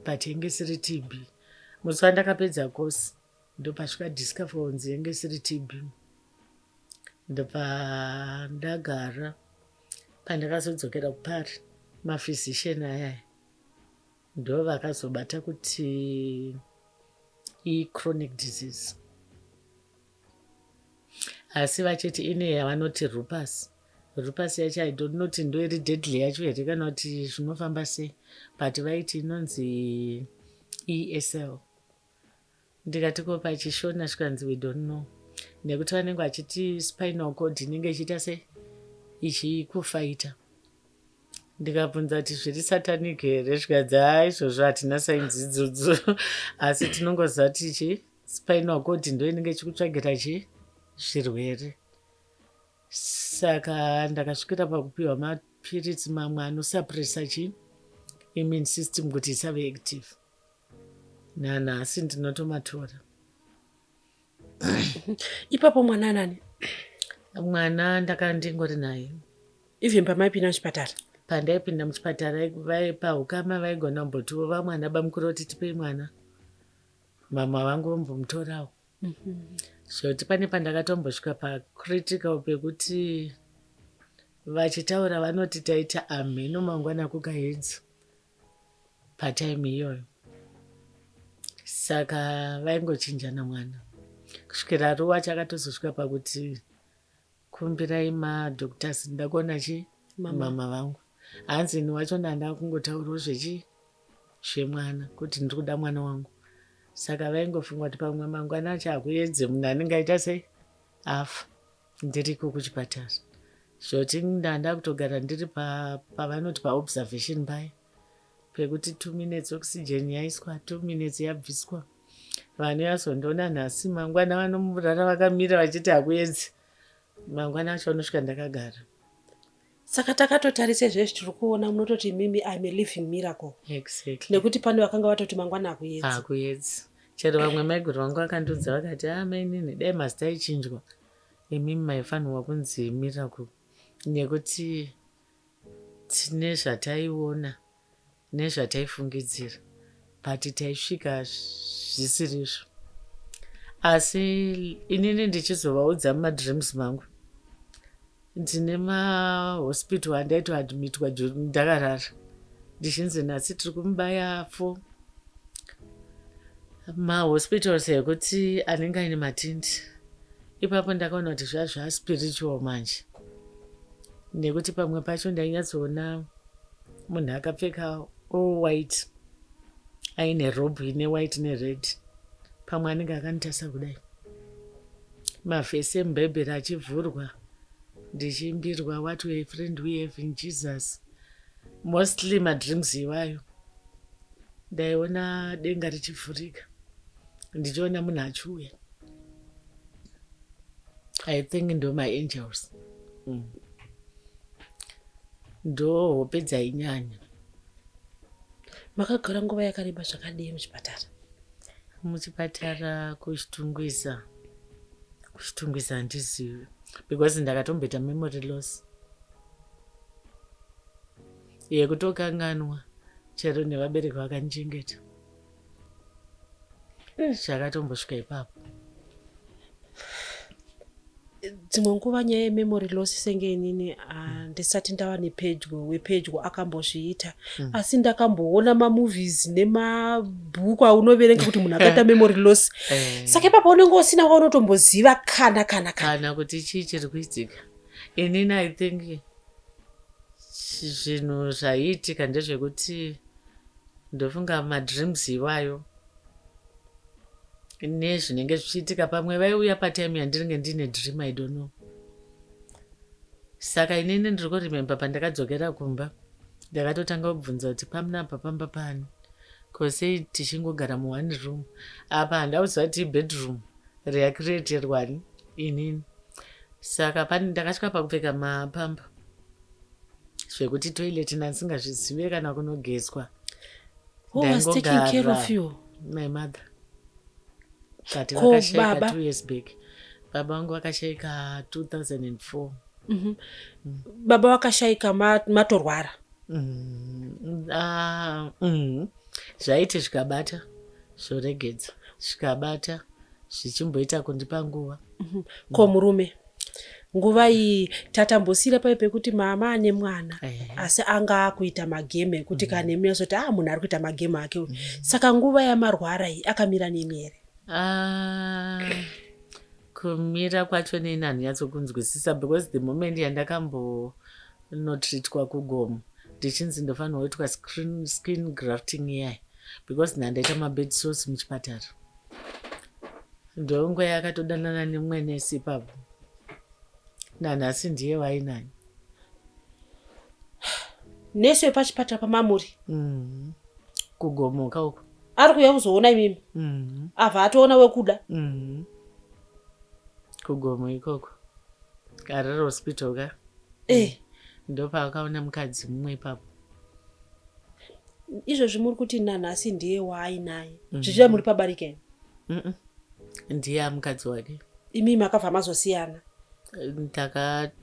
but yenge siri TB. Musi wandakapedza kosi ndopasvika discover kunzi yenge siri TB. Ndobva ndagara. Pandakazodzokera kuParis, maphysician ayaya ndo vakazobata kuti chronic disease, asi vachiti ine yavanoti lupus. Lupus yacho I don't know kuti ndo iri deadly yacho here kana kuti zvinofamba sei, but vaiti inonzi ESL. Ndikati ko pachishona zvikanzi we don't know, nekuti vanenge vachiti spinal cord inenge ichiita sei ichikufaita. Ndikabvunza kuti zviri satanic here, zvikanzi izvozvo hatina sainzi idzodzo asi tinongoziva kuti spinal cord ndo inenge ichikutsvagira zvirwere. Saka ndakasvikira pakupiwa mapiritsi mamwe anosuppressa immune system kuti isave active. Nanhasi ndinotomatora. Ipapo mwana nani? Mwana ndakandingori naye. Even pamaipinda muchipatara? Pandaipinda muchipatara paukama vaigona kumbotova mwana bamukuru kuti tipei mwana. Mama vangu vombomutorawo. Zvoti pane pandakatombosvika pacritical pekuti vachitaura vanoti taita amheno mangwana kukaedza patime iyoyo. Saka vaingochinjana mwana. Kusvikira ruwa chakatozosvika pakuti kumbirai madhoktasi ndakuona mama vangu. Hanzi ini wacho ndanda kungotaurawo zvemwana kuti ndiri kuda mwana wangu. Saka vaingofunga kuti pamwe mangwana acho hakuedze munhu anenge aita sei afa ndiriko kuchipatara. Zvoti ndanda kutogara ndiri pavanoti paobservation paya, pekuti 2 minutes oxygen yaiswa, 2 minutes yabviswa. Vane vazondoona nhasi mangwana vanomurara vakamira vachiti hakuedze. Mangwana acho anosvika ndakagara. Saka takatotarise zvese tiri kuona munototi mimi I'm a living miracle. Exactly. Nekuti pane vakanga vatoti mangwana hakuedze. Hakuedze. Chero vamwe maiguru vangu vakandudza vakati mainini dai mazita aichinjwa imimi maifanirwa kunzi miracle, nekuti tine zvataiona nezvataifungidzira but taisvika zvisirizvo. Asi inini ndichizovaudza mumadreams mangu ndine mahospital andaitoadmitwa ndakarara. ndichinzi nhasi tiri kumubaya 4 mahospitals ekuti anenge aine matindi. Ipapo ndakaona kuti zvazvaspiritual manje, nekuti pamwe pacho ndainyatsoona munhu akapfeka all white aine robe ine white nered, pamwe anenge akanitasa kudai, mavhesi emubhebheri achivhurwa ndichiimbirwa what we friend we have in Jesus, mostly madrinks iwayo. Ndaiona denga richivhurika ndichiona munhu achiuya. I think ndo maangels. Ndo hope dzainyanya. Makagara nguva yakareba zvakadii muchipatara? Muchipatara kuchitungwiza handizivi because ndakatomboita memory loss yekutokanganwa chero nevabereki vakanichengeta. Zvakatombosvika ipapo. Dzimwe nguva nyaya yememory loss senge inini handisati ndava nepedyo wepedyo akambozviita, asi ndakamboona mamovies nemabhuku aunoverenga kuti munhu akaita memory loss. Saka ipapo unenge usina waunotomboziva kana kuti chii chiri kuitika. Inini I think zvinhu zvaiitika ndezvekuti ndofunga madreams iwayo nezvinenge zvichiitika. Pamwe vaiuya patime yandiringe ndine dream, I don't know. Saka inini ndiri kurememba pandakadzokera kumba ndakatotanga kubvunza kuti pamunapa pamba pani, kosei tichingogara mu1 room apa handauziva kuti bedroom reacreaterwani inini. Saka pani ndakasvika pakupfeka mapamba zvekuti toilet ndandisingazvizive kana kunogezwa. Who was taking care of you? My mother. Kati vakashaika 2 years back. Baba wangu vakashaika 2004. Baba vakashaika matorwara? Zvaiti zvikabata zvoregedza, zvikabata zvichimboita kundipa nguva. Ko murume nguva iyi tatambosira paipe pekuti mama ane mwana asi anga akuita mageme ekuti kanemi yazoti munhu ari kuita mageme ake. Saka nguva yamarwara iyi akamira nemi here? Kumira kwacho neni handinyatskunzwisisa because the moment yandakambonotreatwa kugomo ndichinzi ndofanirwa kuitwa skin grafting iyai because ndandaita mabed sores muchipatara. Ndongo yakatodanana nemumwe nesi ipapo, nanhasi ndiye wainani. Nesi wepachipatara pamamuri kugomoka uko ari kuuya kuzoona imimi abva atoona wekuda kugomo ikoko Harare hospital ka ndopakaona mukadzi mumwe ipapo. Izvozvi muri kuti nanhasi ndiye waainaye zvichida muri pabarikeni? Ndiye mukadzi wake. Imi makabva mazosiyana?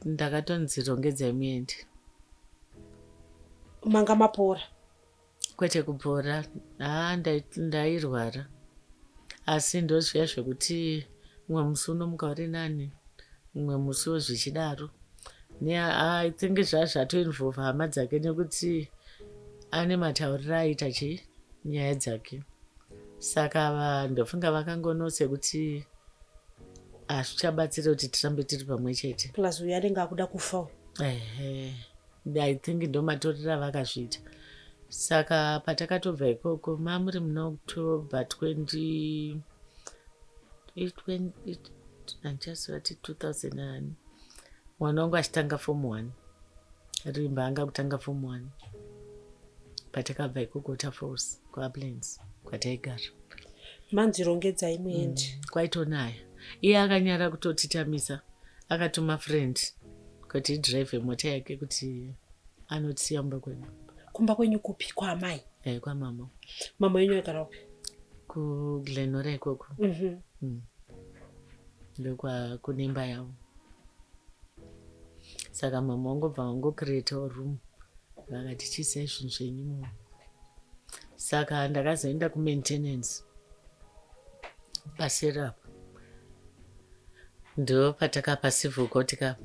Ndakatonzi rongedzai muende. Manga mapora? Kwete kupora, ndairwara asi ndozviya zvekuti mumwe musi unomuka uri nani, mumwe musiwo zvichidaro. I think zvazvatoinvolva hama dzake nekuti ane matauriro aita nyaya dzake. Saka ndofunga vakangonose kuti hazvichabatsira kuti tirambe tiri pamwe chete. Plus uyo anenge akuda kufa. I think ndomatorero avakazviita. Saka patakatobva ikoko mamuri muna October 2000 mwana wangu achitanga form 1, Rimba anga kutanga form 1. Patakabva ikoko taFalls kuUplands kwataigara. Manzi rongedzai muende. Kwaitonaya. Iye akanyara kutotitamisa, akatuma friend kuti drive mota yake kuti anotisiya mumba kwedu. Kumba kwenyu kupi? Kwa amai? Kwa mama. Mama yenyu yagara kupi? Glenora ikoko. Ndokwa kunemba yavo. Saka mama wangobva wangocreate room vakati chiisai zvinhu zvenyu. Saka ndakazoenda kumaintenance paSerap. Ndo patakapa civil court ka.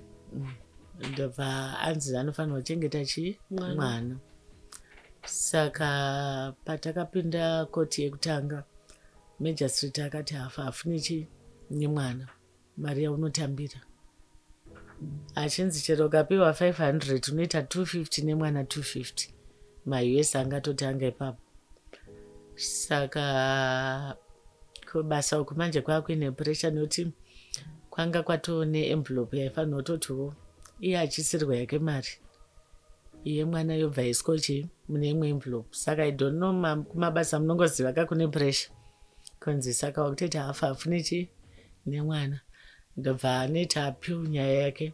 Ndobva anzi anofanirwa kuchengeta mwana. Saka patakapinda koti yekutanga, Magistrate akati hafu nemwana, mari yaunotambira. Achinzi chero ukapiwa 500 unoita 250 nemwana 250. MaUS angatotanga ipapo. Saka kubasa uku manje kwakuine pressure noti kwanga kwatone envelope yaifanirwa kutotiwo iye achisirwa yake mari iye mwana yobva isikochi mune imwe envelope. Saka I don't know kumabasa munongoziva kakune pressure kunzi saka wakutoita hafu nemwana. Ndobva anoita appeal nyaya yake.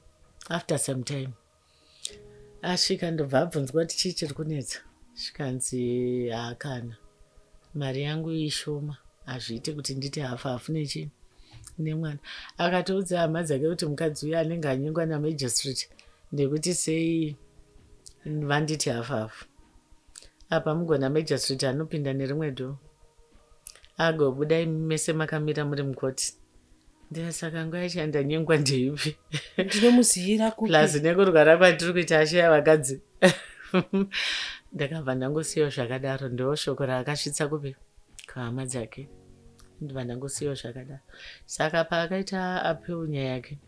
After some time asvika ndobva abvunzwa kuti chii chiri kunetsa, zvikanzi haakana, mari yangu ishoma, hazviiti kuti nditi hafu nemwana. Akatoudza hama dzake kuti mukadzi uya anenge anyengwa naMagistrate ndekuti sei vanditi hafu. Apa mugona Magistrate anopinda nerimwe dhoo agobuda mese makamira muri mukoti. Ndasaka nguva yacho ndanyengwa ndeipi ndinomuzivira kupi plus nekurwara kwatiri kuita ashaya vakadzi. Ndakabva ndangosiyiwa zvakadaro. Ndo shoko raakasvitsa kupi kuhama dzake. Ndibva ndangosiyiwa zvakadaro. Saka paakaita appeal nyaya yake,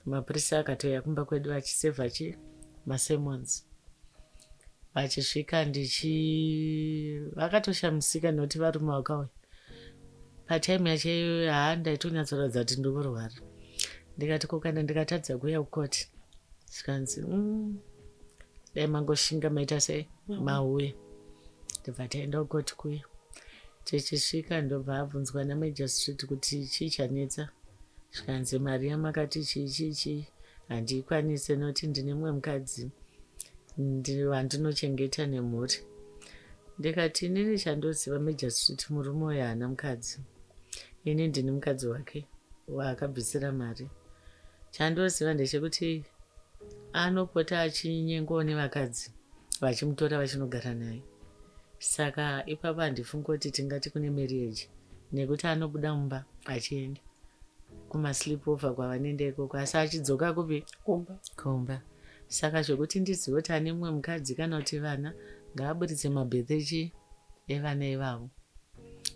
mapurisa akatouya kumba kwedu achisevha masermons. Vachisvika vakatoshamisika nokuti varume vakauya patime yacho ndaitonyatsoratidza kuti ndikurwara. Ndikati kokana ndikatadza kuuya kukoti, zvikanzi dai mangoshinga maita sei mauye. Ndibva taenda kukoti kuya. Tichisvika ndobva abvunzwa naMagistrate kuti chii chanetsa. Zvikanzi mari yamakati chii handiikwanise nokuti ndine mumwe mukadzi wandinochengeta nemhuri. Ndikati inini chandoziva Magistrate murume uyu haana mukadzi, ini ndini mukadzi wake waakabvisira mari. Chandoziva ndechekuti anopota achinyengwawo nevakadzi vachimutora vachinogara naye. Saka ipapo handifungi kuti tingati kune marriage nekuti anobuda mumba achienda kumasleep over kwavanoenda ikoko asi achidzoka kupi kumba. Saka zvokuti ndizive kuti ane mumwe mukadzi kana kuti vana ngaaburitse mabirthday evana ivavo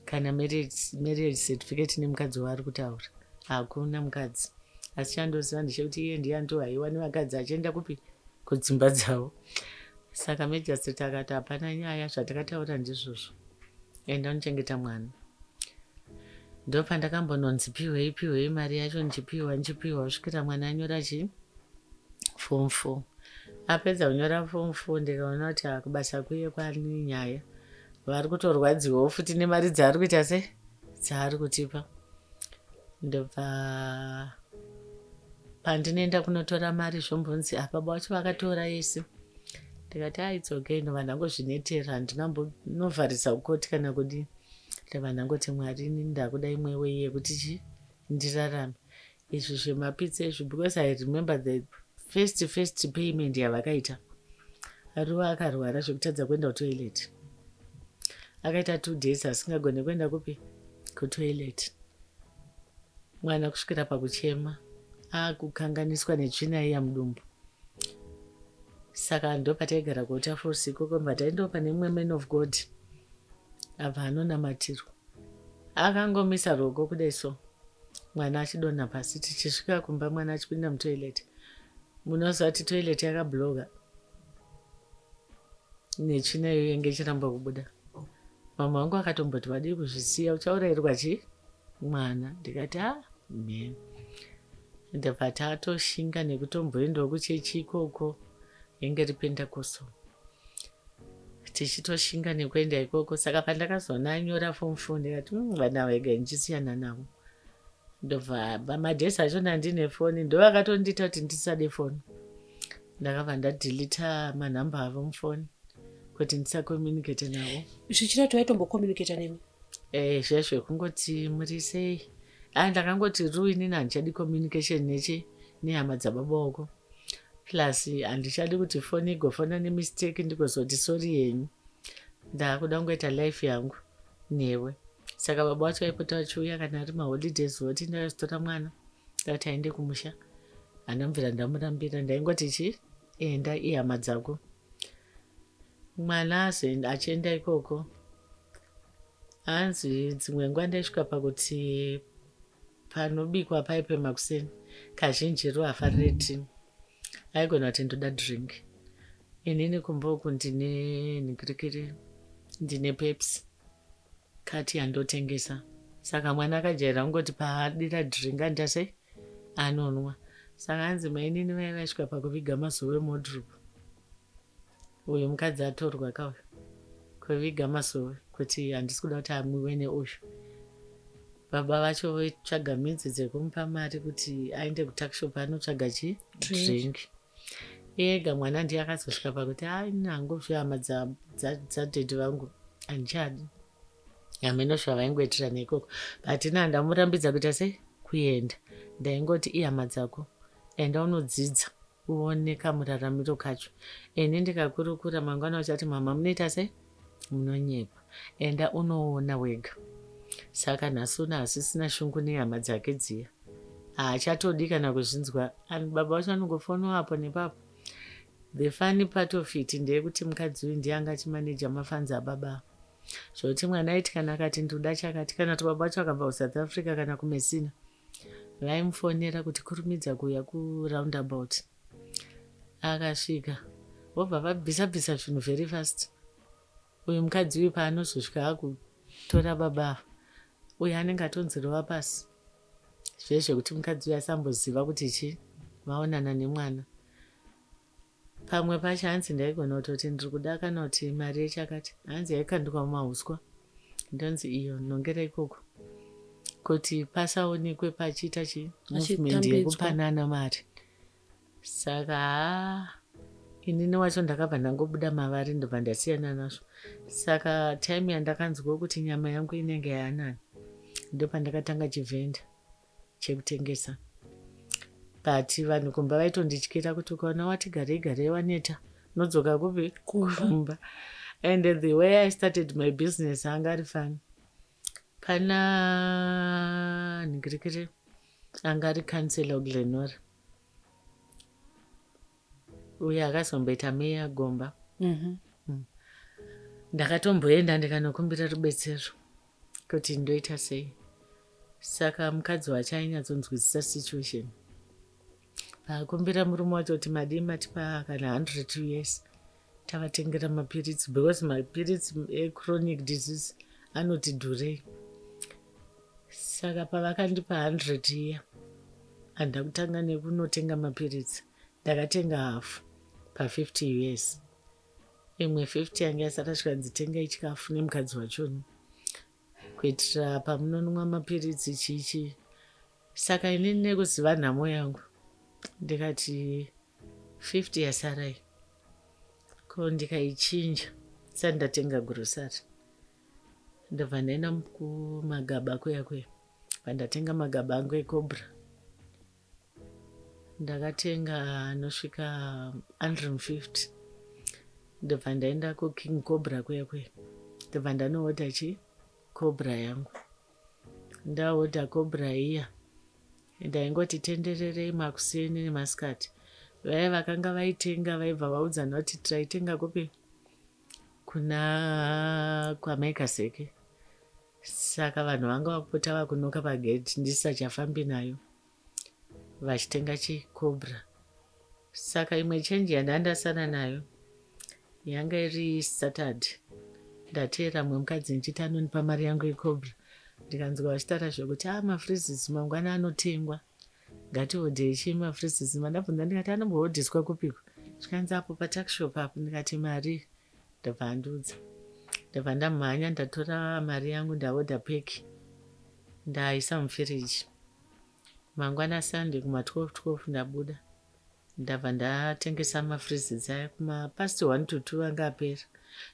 kana marriage certificate nemukadzi waari kutaura. Hakuna mukadzi, asi chandoziva ndechekuti iye ndiye andohaiwa nevakadzi achienda kupi kudzimba dzavo. Saka Magistrate akati hapana nyaya, zvatakataura ndizvozvo, enda unochengeta mwana. Ndo pandakambononzi piwei mari yacho ndichipiwa kusvikira mwana anyora form 4. Apedza kunyora form 4 ndikaona kuti kubasa kuye kwari nyaya, vari kutorwadziwawo futi nemari dzaari kuita dzaari kutipa. Ndobva pandinoenda kunotora mari zvombonzi apa vacho vakatora yese. Ndikati it's okay, ndobva ndangozvinetera, handinonovharisa kukoti kana kudii. Ndobva ndangoti Mwari ndakuda imwewo yekuti ndirarame. Izvi zvemapitsa izvi because I remember the first payment yavakaita. Ruva akarwara zvekutadza kuenda kutoilet. Akaita 2 days asingagone kuenda kupi kutoilet. Mwana kusvikira pakuchema akukanganiswa netsvina iya mudumbu. Saka ndo pataigara kuWaterfalls ikoko mbataendawo pane mumwe man of God abva anonamatirwa. Akangomisa ruoko kudai so, mwana achidonha pasi. Tichisvika kumba mwana achipinda mutoilet, munoziva kuti toilet yakabloga netsvina iyo yenge ichiramba kubuda. Mama wangu akatomboti wadii kuzvisiya, uchaurayirwa mwana. Ndikati man. Ndobva tatoshinga nekutomboendawo kuchechi ikoko, yenge iri Pentecost. Tichitoshinga nekuenda ikoko. Saka pandakazoona anyora form 4 ndikati vana vega ndichisiyana navo. Ndobva pamadhesi acho ndandine foni ndovakatondita kuti ndisade foni. Ndakabva ndadelita manhamba avo mufoni kuti ndisakomunicate navo. Zvichirati waitombokomunicata nemi? Zviya zvekungoti muri sei. Ndakangoti inini handichadi communication nehama dzababa vako. Plus handichadi kuti foni igofona nemistake ndigozoti sorry henyu. Ndakuda kungoita life yangu newe. Saka baba wacho aipota achiuya kana ari maholidays voti ndakazotora mwana ndati aende kumusha. Handambvira ndamurambira, ndaingoti enda ihama dzako. mwana achienda ikoko hanzi dzimwe nguva ndaisvika pakuti panobikwa paipe makuseni kazhinji ro hafarire tini aigona kuti ndoda drink. Inini kumboku ndine nhikirikiri ndine pepsi kati handotengesa. Saka mwana akajaira kungoti paadira drink andasei anonwa. Saka hanzi mainini vai vaisvika pakuviga mazowe modhroop. Uyu mukadzi atorwa kauya kuviga mazowe kuti handisi kuda kuti amwiwe neuyu. Baba vacho vaitsvaga midzi dzekumupa mari kuti aende kutakishop anotsvaga chi drink. Ega mwana ndiye akazosvika pakuti hangu hama dzadhedhi vangu handichadi. Hamenosva vaingoitirana ikoko. But ina ndamurambidza kuita sei kuenda. Ndaingoti ihama dzako enda unodzidza uone kamuraramiro kacho. Ini ndikakurukura mangwana uchati mama munoita sei munonyepa. Enda unoona wega. Saka nhasuna hasisina shungu nehama dzake dziya. Haachatodi kana kuzvinzwa. Baba vacho anongofona apo nepapo. The funny part of it ndeyekuti mukadzi uyu ndiye anga achimaneja mafanzi ababa. Zvoti mwana aiti kana akati ndoda chakati kana kuti baba vacho akabva kuSouth Africa kana kuMessina vaimufonera kuti kurumidza kuuya kuroundabout. Akasvika vobva vabvisa zvinhu very fast. Uyu mukadzi uyu paanozosvika akutora baba uyu anenge atonzerwa pasi. Zvezvekuti mukadzi uyu asamboziva kuti chi vaonana nemwana. Pamwe pacho hanzi ndaigona kutoti ndiri kuda kana kuti mari yechakati hanzi yaikanduka mumauswa. Ndonzi iyo nongera ikoko kuti pasaonekwe pachiita chi movement yekupanana mari. Saka inini wacho ndakabva ndangobuda mavari ndobva ndasiyana nazvo. Saka time yandakanzwa kuti nyama yangu inenge yaanani ndopandakatanga chivhenda chekutengesa. But vanhu kumba vaitondityira kuti ukaona wati garei waneta nodzoka kupi kumba. And the way I started my business hanga ari fani. Pana nhikirikiri anga ari kansela kuGlenora. Uye akazomboita meya Gomba. Ndakatomboenda ndikanokumbira rubetsero kuti ndoita sei. Saka mukadzi wacho ainyatsonzwisisa situation. Pakumbira murume wacho kuti madii matipa kana 100 US tavatengera mapiritsi because mapiritsi echronic disease anoti dhurei. Saka pavakandipa 100 iya handa kutanga nekunotenga mapiritsi ndakatenga hafu pa50 US. Imwe 50 yange yasara zvikanzitengai chikafu nemukadzi wachoni kuitira pamunonwa mapiritsi chichi. Saka inini nekuziva nhamo yangu ndikati 50 yasarai ko ndikaichinja sati ndatenga grocery ndobva ndaenda kumagaba kuya pandatenga magaba angu eCobra ndakatenga anosvika 150 ndobva ndaenda kuKing Cobra kuya ndobva ndanoodha chi Cobra yangu. Ndaodha Cobra iya ndaingoti tendererei makuseni nemasikati. Vaya vakanga vaitenga vaibva vaudzana kuti tiraitenga kupi kuna kwaMaikaseke. Saka vanhu vanga vakupota vakunoka pagedhi ndisisachafambi nayo vachitenga chiCobra. Saka imwe chenji yandandasara nayo yanga iri Saturday ndateera mumwe mukadzi nchiti anonipa mari yangu yeCobra. Ndikanzwa vachitaura zvokuti mafrizisi mangwana anotengwa ngatihodhei chi mafrizisi. Mandabvunza ndikati anombohodhiswa kupiko. Zvikanzi apo patakishop apo. Ndikati mari ndobva ndudza. Ndobva ndamhanya ndatora mari yangu ndahodha peki ndaisa mufiriji. Mangwana Sunday kuma12 ndabuda ndabva ndatengesa mafrizisi aya kumapast 1 to 2 anga apera.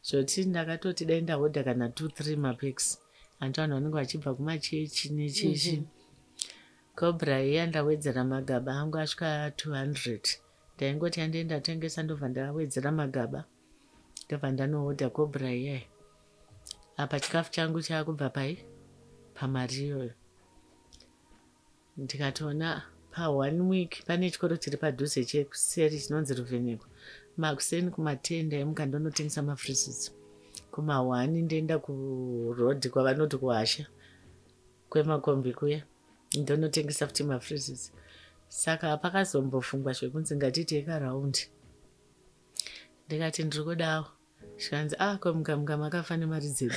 Zvoti ndakatoti dai ndahodha kana 2-3 mapekisi hanti vanhu vanenge vachibva kumachechi nechechi. Cobra iya ndawedzera magaba angu asvika 200. Ndaingoti yandienda tengesa ndobva ndawedzera magaba ndobva ndanohodha Cobra iya. Apa chikafu changu chakubva pai pamari iyoyo. Ndikatoona pa1 week pane chikoro chiri padhuze chekuseri chinonzi Ruvheneko. Makuseni kuma10 ndaimuka ndonotengesa mafreezes. Kuma1 ndoenda kuroad kwavanoti kuhasha kwemakombi kuya ndonotengesa futi mafreezes. Saka pakazombofungwa zvekunzi ngatitei karaundi. Ndikati ndiri kudawo. Zvikanzi komuka makafa nemari dzedu.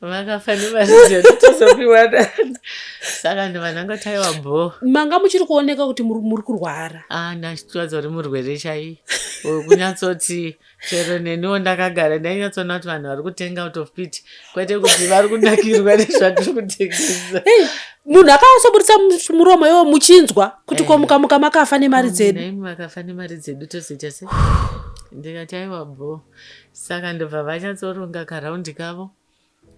Makafa nemari dzedu tozopiwa dani. Saka ndobva ndangotaiwa bho. Manga muchiri kuoneka kuti muri kurwara. Ndachitwadza uri murwere chai. Kunyatsoti chero neniwo ndakagara ndainyatsoona kuti vanhu vari kutenga out of pity kwete kuti vari kunakirwa nezvatiri kutengesa. Munhu akasobudisa muromo iwo muchinzwa kuti komuka makafa nemari dzedu. Naimi makafa nemari dzedu tozoita sei? Ndikati aiwa bho. Saka ndobva vachatsoronga karaundi kavo.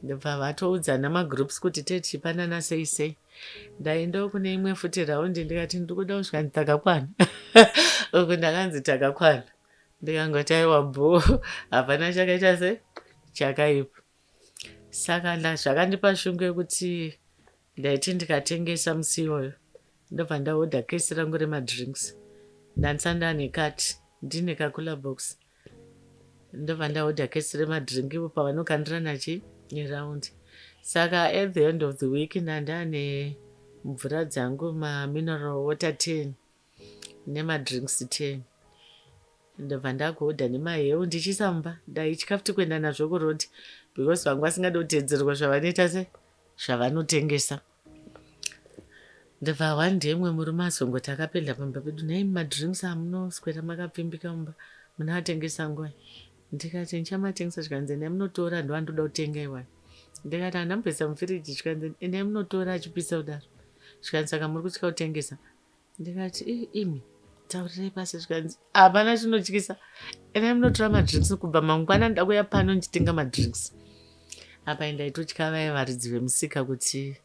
Ndobva vatoudzana magroups kuti tichipanana sei. Ndaendawo kune imwe futi raundi ndikati ndiri kuda kusvika takakwana. Uku ndakanzi takakwana. Ndikangoti aiwa bho. Hapana chakaita sei? Chakaipa. Saka zvakandipa shungu yekuti ndaiti ndikatengesa musi iwoyo ndobva ndahodha kesi rangu remadrinks. Ndandisanda ndane kati ndine kakula box. Ndobva ndahodha kesi remadrink ivo pavanokandirana neraundi. Saka at the end of the week ndandane mvura dzangu mineral water 10 nemadrinks 10. Ndobva ndakuhodha nemahewu ndichisamba ndaitya futi kuenda nazvo kurodi because vangu vasingadi kutedzerwa zvavanoita sei zvavanotengesa. Ndobva one day mumwe murume azongoti akapenda pamba pedu, nhai madrinks amunoswera makapfimbika mumba munoatengesa nguwai? Ndikati ndichamatengesa. Zvikanzi endai munotora ndoandoda kutenga iwani. Ndikati handamboisa mufiriji. Zvikanzi endai munotora achipisa kudaro. Zvikanzi saka muri kutya kutengesa? Ndikati imi taurirai pasi. Zvikanzi hapana chinotyisa, endai munotora madrinks kubva mangwana ndoda kuuya pano ndichitenga madrinks. Apa ndaitotya vaya varidzi vemusika kuti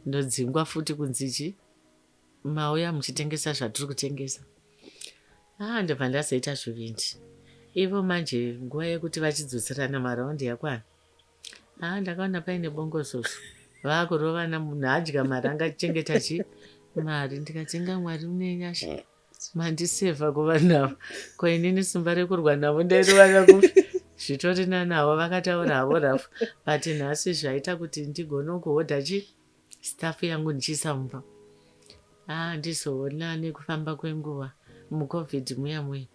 ndodzingwa futi kunzichi mauya muchitengesa zvatiri kutengesa. Ndobva ndazoita zvivindi. Ivo manje nguva yekuti vachidzoserana maraundi yakwana. Ndakaona paine bongozozvo vakurovana, munhu adya mari angachengeta mari. Ndikatenga Mwari mune nyasha mandisevha kuva navo. Ko inini simba rekurwa navo ndairovana kupi? Zvitori nanavo vakataura havo rafu. But nhasi zvaita kuti ndigone kuhodha staff yangu ndichiisa mumba. Ndizoona nekufamba kwenguva mucovid muya.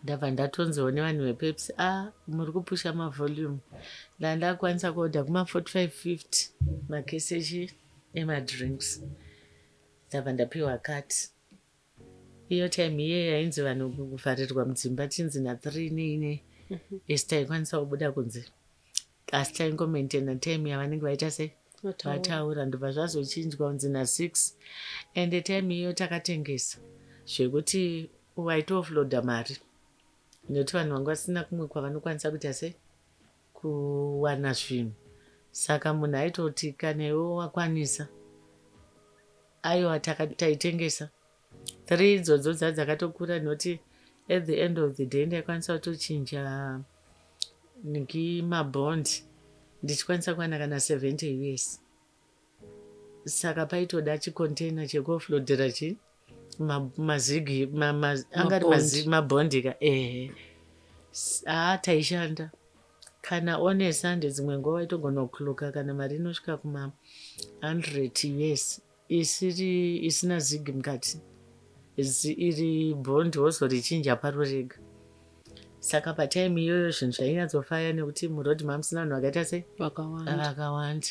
Ndabva ndatonzwa nevanhu vePepsi, muri kupusha mavolume. Ndakwanisa kuhodha kuma 45-50 makesi emadrinks. Ndabva ndapiwa kati. Iyo time iye yainzi vanhu kuvharirwa mudzimba tinzi na3 neine esi taikwanisa kubuda kunze. Asi taingomaintaina time yavanenge vaita sei vataura. Ndobva zvazochinjwa kunzi na6 ende time iyo takatengesa zvekuti waitofloda mari nekuti vanhu vanga vasina kumwe kwavanokwanisa kuita sei kuwana zvinhu. Saka munhu aitoti kana iwo wakwanisa aiwa taitengesa 3 idzodzo dzakatokura nekuti at the end of the day ndaikwanisa kutochinja mabhondi ndichikwanisa kuwana kana 70 US. Saka paitoda chikontena chekuflodhera mazigi angari mabhondi ka taishanda. Kana one Sunday dzimwe nguva waitogona kukloka kana mari inosvika kuma 100 US isina zigi mukati, iri bhondi wozorichinja paro rega. Saka patime iyoyo zvinhu zvainyadzofaya nekuti murodhi mamusina vanhu vakaita sei vakawanda.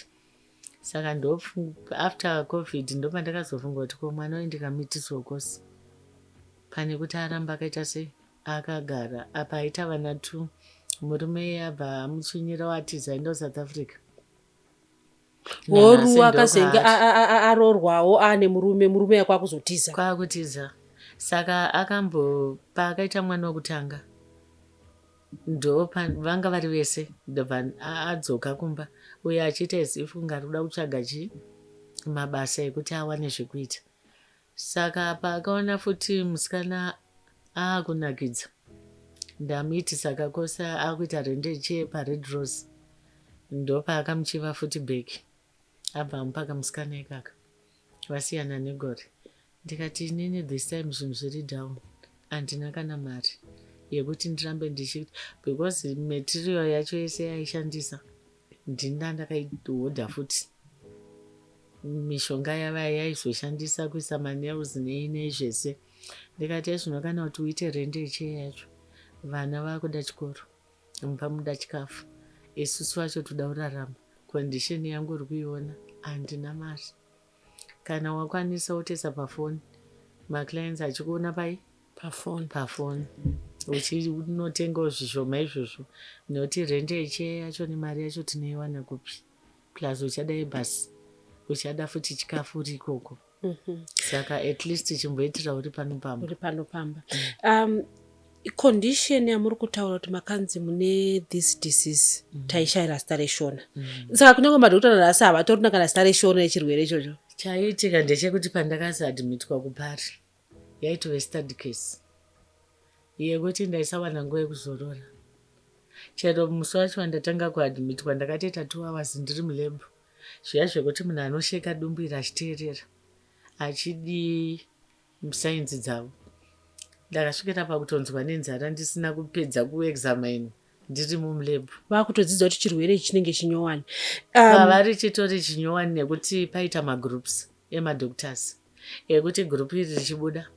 Saka after covid ndopa ndakazofunga kuti ko mwana waindikamitiswa kosi pane kuti aramba akaita sei akagara. Apa aita vana 2, murume abva amuchinyira watiza aenda South Africa. Woru akazenge arorwawo ane murume yakwakuzotiza kwakutiza. Saka akambopa akaita mwana wokutanga ndo vanga vari vese ndobva adzoka kumba uye achiita izifunga ari kuda kutsvaga mabasa ekuti awane zvekuita. Saka apa akaona futi musikana kunakidza ndamuitisa kakosa akuita rendeche paRed Rose ndopa akamuchiva futi bheki abva amupaka musikana ikaka vasiyana negore. Ndikati inini this time zvinhu zviri down, handina kana mari yekuti ndirambe ndichiita because material yacho yese yaishandisa ndina ndakaihodha futi. Mishonga yava yaizoshandisa kuisa manails nei zvese. Ndikati zvino kana kuti uite rende yecheya yacho, vana vakuda chikoro, mumba muda chikafu, isusu vacho toda kurarama, condition yangu uri kuiona, handina mari. Kana wakwanisa utesa pafoni, maclients achikuona pafoni uchinotengawo zvishoma izvozvo, nekuti rende yecheya yacho nemari yacho tinoiwana kupi, plus uchada ibhasi, uchada futi chikafu uri ikoko. Saka at least chimboitira uri panopamba. Condition yamuri kutaura kuti makanzi mune this disease taishayira zita reshona. Saka kunyange madhokota narasi havatorina kana zita reshona yechirwere ichocho. Chaiitika ndechekuti pandakazi admitwa kuPari yaitove study case yekuti ndaisawana nguva yekuzorora. Chero musi wacho wandatanga kuadmitwa ndakatoita 2 hours ndiri mulebhu. Zviya zvekuti munhu anosheka dumbira achiteerera achidi sainzi dzavo. Ndakasvikira pakutonzwa nenzara ndisina kupedza kuexamine ndiri mumulebhu. Vakutodzidza kuti chirwere ichi chinenge chinyowani. Pavari chitori chinyowani nekuti paita magroups emadoctors ekuti group iri richibuda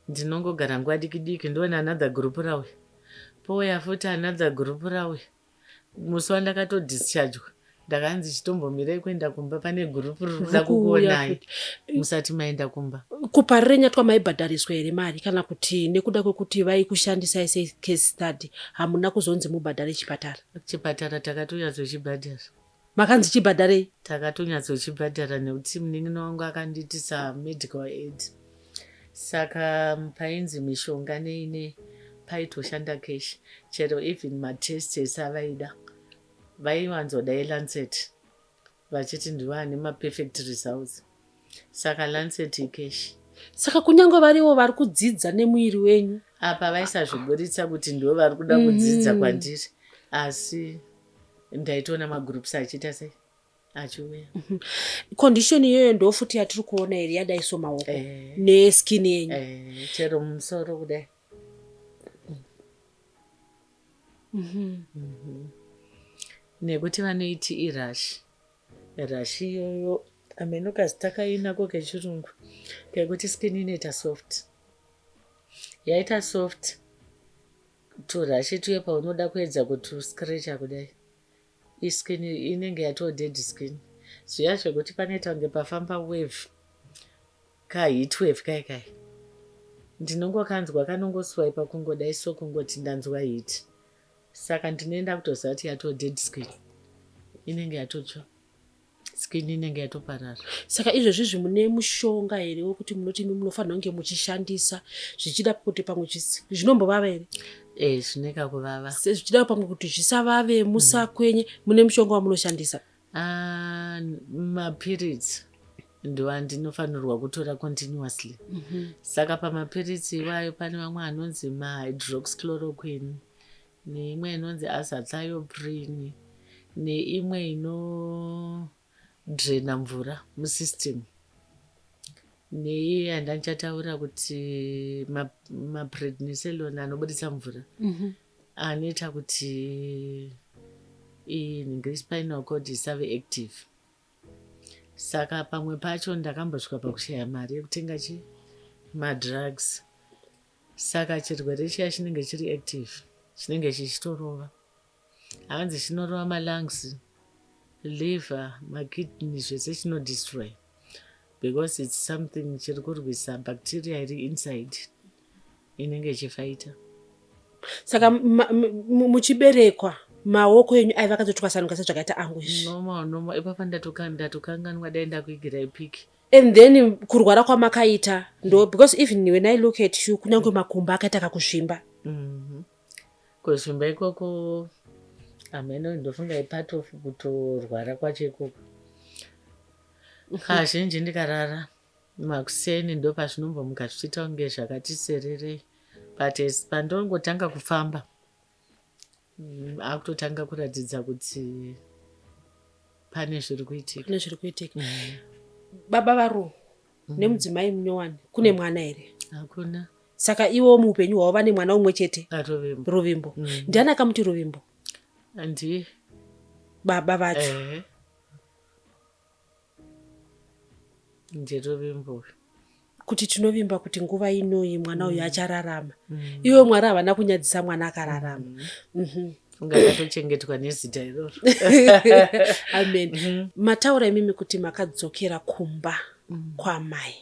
ndinongogara nguva diki ndoona another group rauya, pouya futi another group rauya. Musi wandakatodischargwa ndakanzi chitombomirai kuenda kumba, pane gurupu rikuda kukuonai musati maenda kumba. Kupari renyatwa maibhadhariswa here mari kana kuti nekuda kwekuti vaikushandisai secase study hamuna kuzonzi mubhadhare chipatara? Chipatara takatonyatsochibhadhara. Makanzi chibhadharei? Takatonyatsochibhadhara nekuti munin'ina wangu akanditisa medical aid. Saka painzi mishonga neine paitoshanda cash. Chero even matest esavaida vaiwanzoda eLancet vachiti ndivane maperfect results. Saka Lancet ikeshi. Saka kunyange variwo vari kudzidza nemuiri wenyu apa vaisazviburitsa kuti ndivo vari kuda kudzidza kwandiri, asi ndaitoona magroups achiita sei achiuya. Condition iyoyo ndo futi yatiri kuona here yadaiso maoko neskin yenyu. Chero mumusoro kudai. Nekuti vanoiti irashi. Rashi iyoyo amenokazi takainako kechirungu kekuti skin inoita soft. Yaita soft turashi tuye paunoda kuedza kuti scratcha kudai, iskin inenge yato dead skin. Zviya zvekuti panoita kunge pafamba wave kaheat wave kai ndinongokanzwa kanongoswipa kungodai so kungoti ndanzwa heat. Saka ndinoenda kutoziva kuti yato dead skin, inenge yatotsva, skin inenge yatoparara. Saka izvozvi mune mushonga here wekuti munoti munofanira kunge muchishandisa zvichida kuti pamwe zvinombovava here? Zvineka kuvava. Zvichida pamwe kuti zvisavave musakwenye, mune mushonga wamunoshandisa? Mapirits ndinofanirwa kutora continuously. Saka pamapirits iwayo pane vamwe anonzi mahydroxychloroquine, neimwe inonzi azathioprine, neimwe inodrena mvura musystem, neiyi yandachataura kuti maprednisolone anobudisa mvura, anoita kuti spinal cord isave active. Saka pamwe pacho ndakambosvika pakushaya mari yekutenga madrugs. Saka chirwere chiya chinenge chiri active, chinenge chichitorova. Hanzi chinorova malungs, liver, makidney zvese chinodestroy because it's something chiri kurwisa bacteria iri inside inenge chifaita. Saka muchiberekwa maoko enyu aiva akatotwasanuka sezvakaita anguish? Normal. Ipapa ndatokanganwa dai ndakuigira ipiki. And then kurwara kwamakaita ndo because even when I look at you kunyange makumba akaita kakusvimba. Kuzvimba ikoko ameno ndofunga ipart of kutorwara kwacho ikoko. Kazhinji ndikarara makuseni ndo pazvinombomuka zvichiita kunge zvakati sererei, but pandongotanga kufamba akutotanga kuratidza kuti pane zviri kuitika. Kune zviri kuitika. Baba varo nemudzimai munyowani kune mwana here? Hakuna. Saka iwo muupenyu hwavo vane mwana umwe chete, Ruvimbo. Ndiani akamuti Ruvimbo? Ndiye baba vacho. Ndiye Ruvimbo. Kuti tinovimba kuti nguva inoyi mwana uyu achararama. Iwe Mwari havana kunyadzisa mwana akararama. Ungakatochengetwa nezita iroro. Amen. Mataura imimi kuti makadzokera kumba kwamai.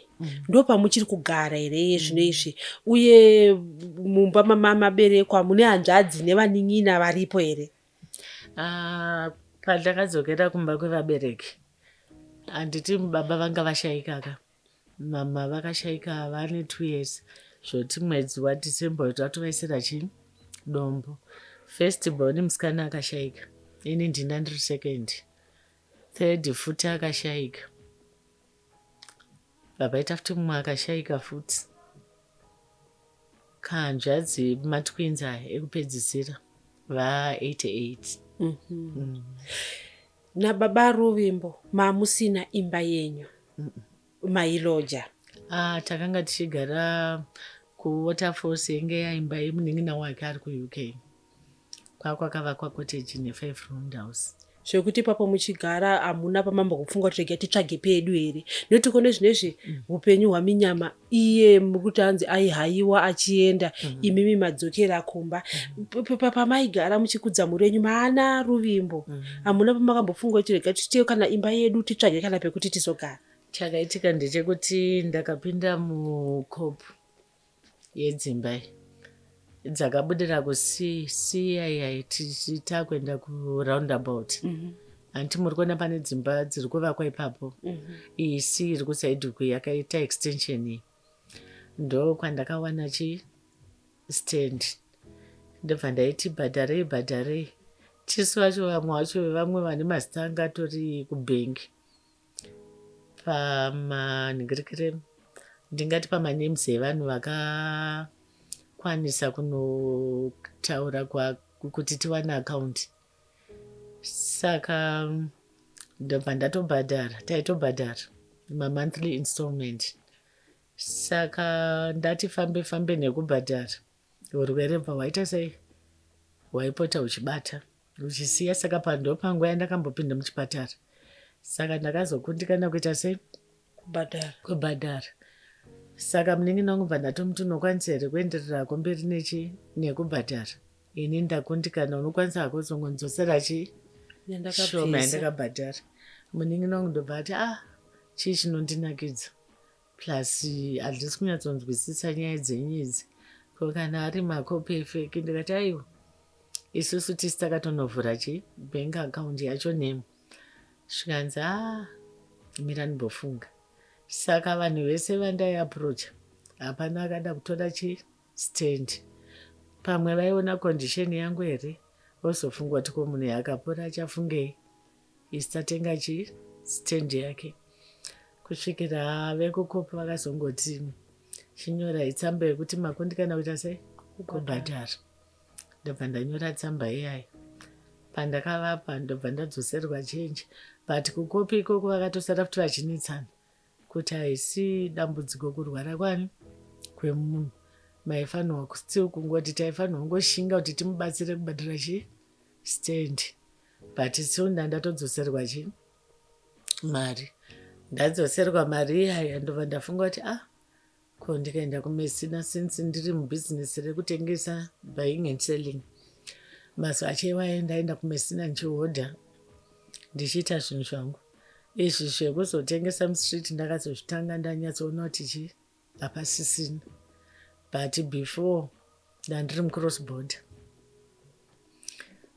Ndo pamuchiri kugara here zvino izvi, uye mumba maberekwa mune hanzvadzi nevanin'ina varipo here? Pandakadzokera kumba kwevabereki handiti baba vanga vashaika ka, mama vakashaika vane 2 years. Zvoti mwedzi waDhisemba tatovaisira chii dombo. First born musikana akashaika, ini ndina ndiri second. Third futi akashaika, vabaita futi mumwe akashaika futi. Kanzvadzi matwins aya ekupedzisira va88. Nababa Ruvimbo mamusina imba yenyu mailoja? Takanga tichigara kuWaterfalls yenge yaimba yemunhin'ina wake ari kuUK. Kwakavakwa cottage ne5 roomed house. Zvekuti papo muchigara hamuna pamamba kufunga kuti rega titsvage pedu here? Noti kone zvinezvi upenyu hwaminyama iye mukuti anzi aihaiwa achienda, imimi madzokera kumba. Pamaigara muchikudza mhuri yenyu maana Ruvimbo, hamuna pamakambofunga kuti rega titeyo kana imba yedu titsvage kana pekuti tizogara? Chakaitika ndechekuti ndakapinda mukopu yedzimba dzakabudira kuCII tichitakuenda kuroundabout. Handiti muri kuona pane dzimba dziri kuvakwa ipapo. Iyi C iri kusaidi uku yakaita extension iyi. Ndo kwandakawana stand. Ndobva ndaiti bhadharei. Tisu vacho vamwe vacho vamwe vane mazita anga atori kubhengi. Pamanhingirikire ndingati pamanems evanhu vakakwanisa kunotaura kuti tiwane akaunti. Saka ndobva ndatobhadhara, taitobhadhara mamonthly installment. Saka ndati fambe nekubhadhara, urwere bva hwaita sei hwaipota huchibata huchisiya. Saka pando panguva yandakambopinda muchipatara, saka ndakazokundikana kuita sei kubhadhara. Saka munin'ina wangu bva ndatomuti unokwanisa here kuenderera kumberi nekubhadhara. Ini ndakundikana, unokwanisa hako kuzongonzosera shoma yandakabhadhara. Munin'ina wangu ndobva ati chii chinondinakidza, plus handisi kunyatsonzwisisa nyaya dzenyu idzi, ko kana ari makopi efeki. Ndikati aiwa, isusu tisi takatonovhura bank account yacho nemu. Zvikanzi mira ndimbofunga. Saka vanhu vese vandaiaprocha hapana akada kutora stand. Pamwe vaiona condition yangu here, vozofungwa kuti ko munhu yakapora achafungei, isi tatenga stand yake. Kusvikira vekukopa vakazongoti chinyorai tsamba yekuti makundikana kuita sei kubhadhara. Ndobva ndanyora tsamba iyayi. Pandakavapa ndobva ndadzoserwa change, but kukopi ikoko vakatosara futi vachinetsana kuti haisi dambudziko kurwara kwani kwemunhu, maifanirwa still kungoti taifanirwa kungoshinga kuti timubatsire kubhadhara stand. But still ndatodzoserwa mari. Ndadzoserwa mari iyaya ndobva ndafunga kuti ko ndikaenda kumesina, since ndiri mubhizinesi rekutengesa buying and selling, mazuva achaivayo ndaenda kumesina ndichihodha ndichiita zvinhu zvangu. Izvi zvekuzotengesa mustreet ndakazozvitanga ndanyatsoona kuti hapasisina, but before ndandiri mucross border.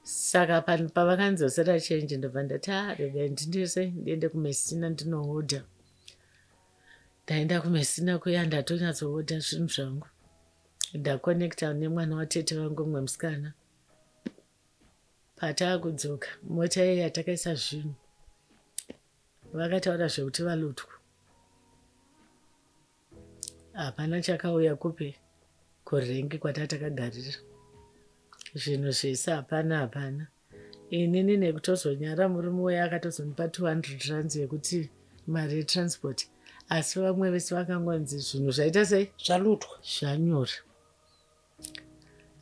Saka pavakanzosera change ndobva ndati regai ndindese ndiende kumesina ndinohodha. Ndaenda kumesina kuya ndatonyatsohodha zvinhu zvangu, ndakonekta nemwana watete vangu mumwe musikana. Patakudzoka mota iyi yatakaisa zvinhu vakataura zvekuti valutwa, hapana chakauya kupe kurengi kwatakagarira zvinhu zvese, hapana. inini nekutozonyara murume uya akatozonipa 200 rands yekuti mari yetransport, asi vamwe vese vakangonzi zvinhu zvaita sei zvalutwa zvanyura.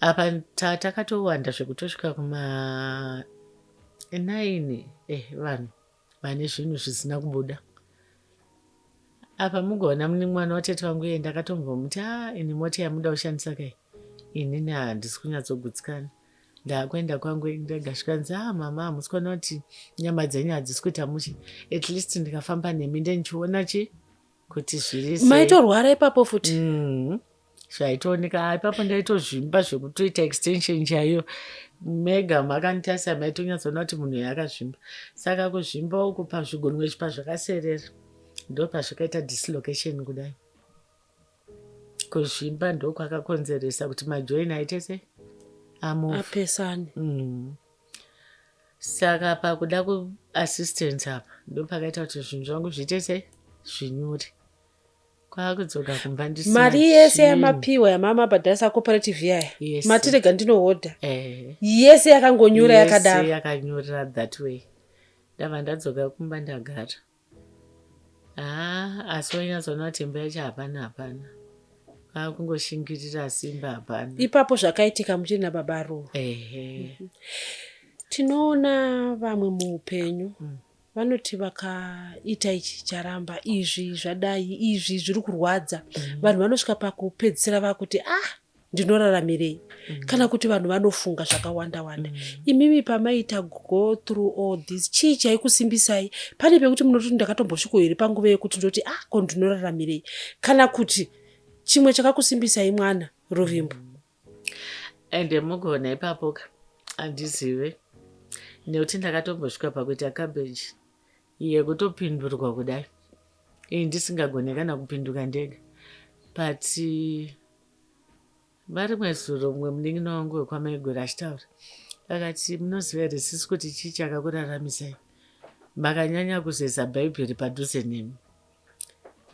Apa takatowanda zvekutosvika kuma 9 vanhu vane zvinhu zvisina kubuda. Apa mugoona mune mwana watete wangu iye ndakatombomuti ini mota yamuda kushandisa kai, inini handisi kunyatsogutsikana. Ndakuenda kwangu ndegasvikanzi mama hamusi kuona kuti nyama dzenyu hadzisi kuita mushe, at least ndikafamba nemi ndenichiona kuti zviri sei. maitorwara ipapo futi? Zvaitooneka ipapo ndaitozvimba zvekutoita extension chaiyo. Mega makanditarisa maitonyatsoona kuti munhu yakazvimba. Saka kuzvimba uku pazvigunwe pazvakaserera ndo pazvakaita dislocation kudai. Kuzvimba ndo kwakakonzeresa kuti majoin aite sei apesane. Saka pakuda kuassistance apa ndo pakaita kuti zvinhu zvangu zviite sei zvinyure. Kwakudzoka kumba ndisina mari yese yamapiwa yamama bhadharisa cooperative yaya matirega ndinohodha yese yakangonyura yakadaro yakanyura that way. Ndava ndadzoka kumba ndagara asi wanyatsoona kuti imba yacho hapana kwakungoshingirira simba hapana. Ipapo zvakaitika muchiri nababa arowa. Tinoona vamwe muupenyu vanoti vakaita ichi charamba, izvi zvadai, izvi zviri kurwadza, vanhu vanosvika pakupedzisira vakuti ndinoraramirei, kana kuti vanhu vanofunga zvakawanda wanda. Imimi pamaita go through all this, chii chaikusimbisai? Pane pekuti munoti ndakatombosvika here panguva yekuti ndoti ko ndinoraramirei, kana kuti chimwe chakakusimbisai mwana Ruvimbo? Ende mugoona ipapoka handizive, nekuti ndakatombosvika pakuita cabbage yekutopindurwa kudai ndisingagone kana kupinduka ndega. But varimwe zuro mumwe munin'ina wangu wekwamaiguru achitaura akati munoziva here sisi kuti chii chakakuraramisai? Makanyanya kuzesa bhaibheri padhuze nemi.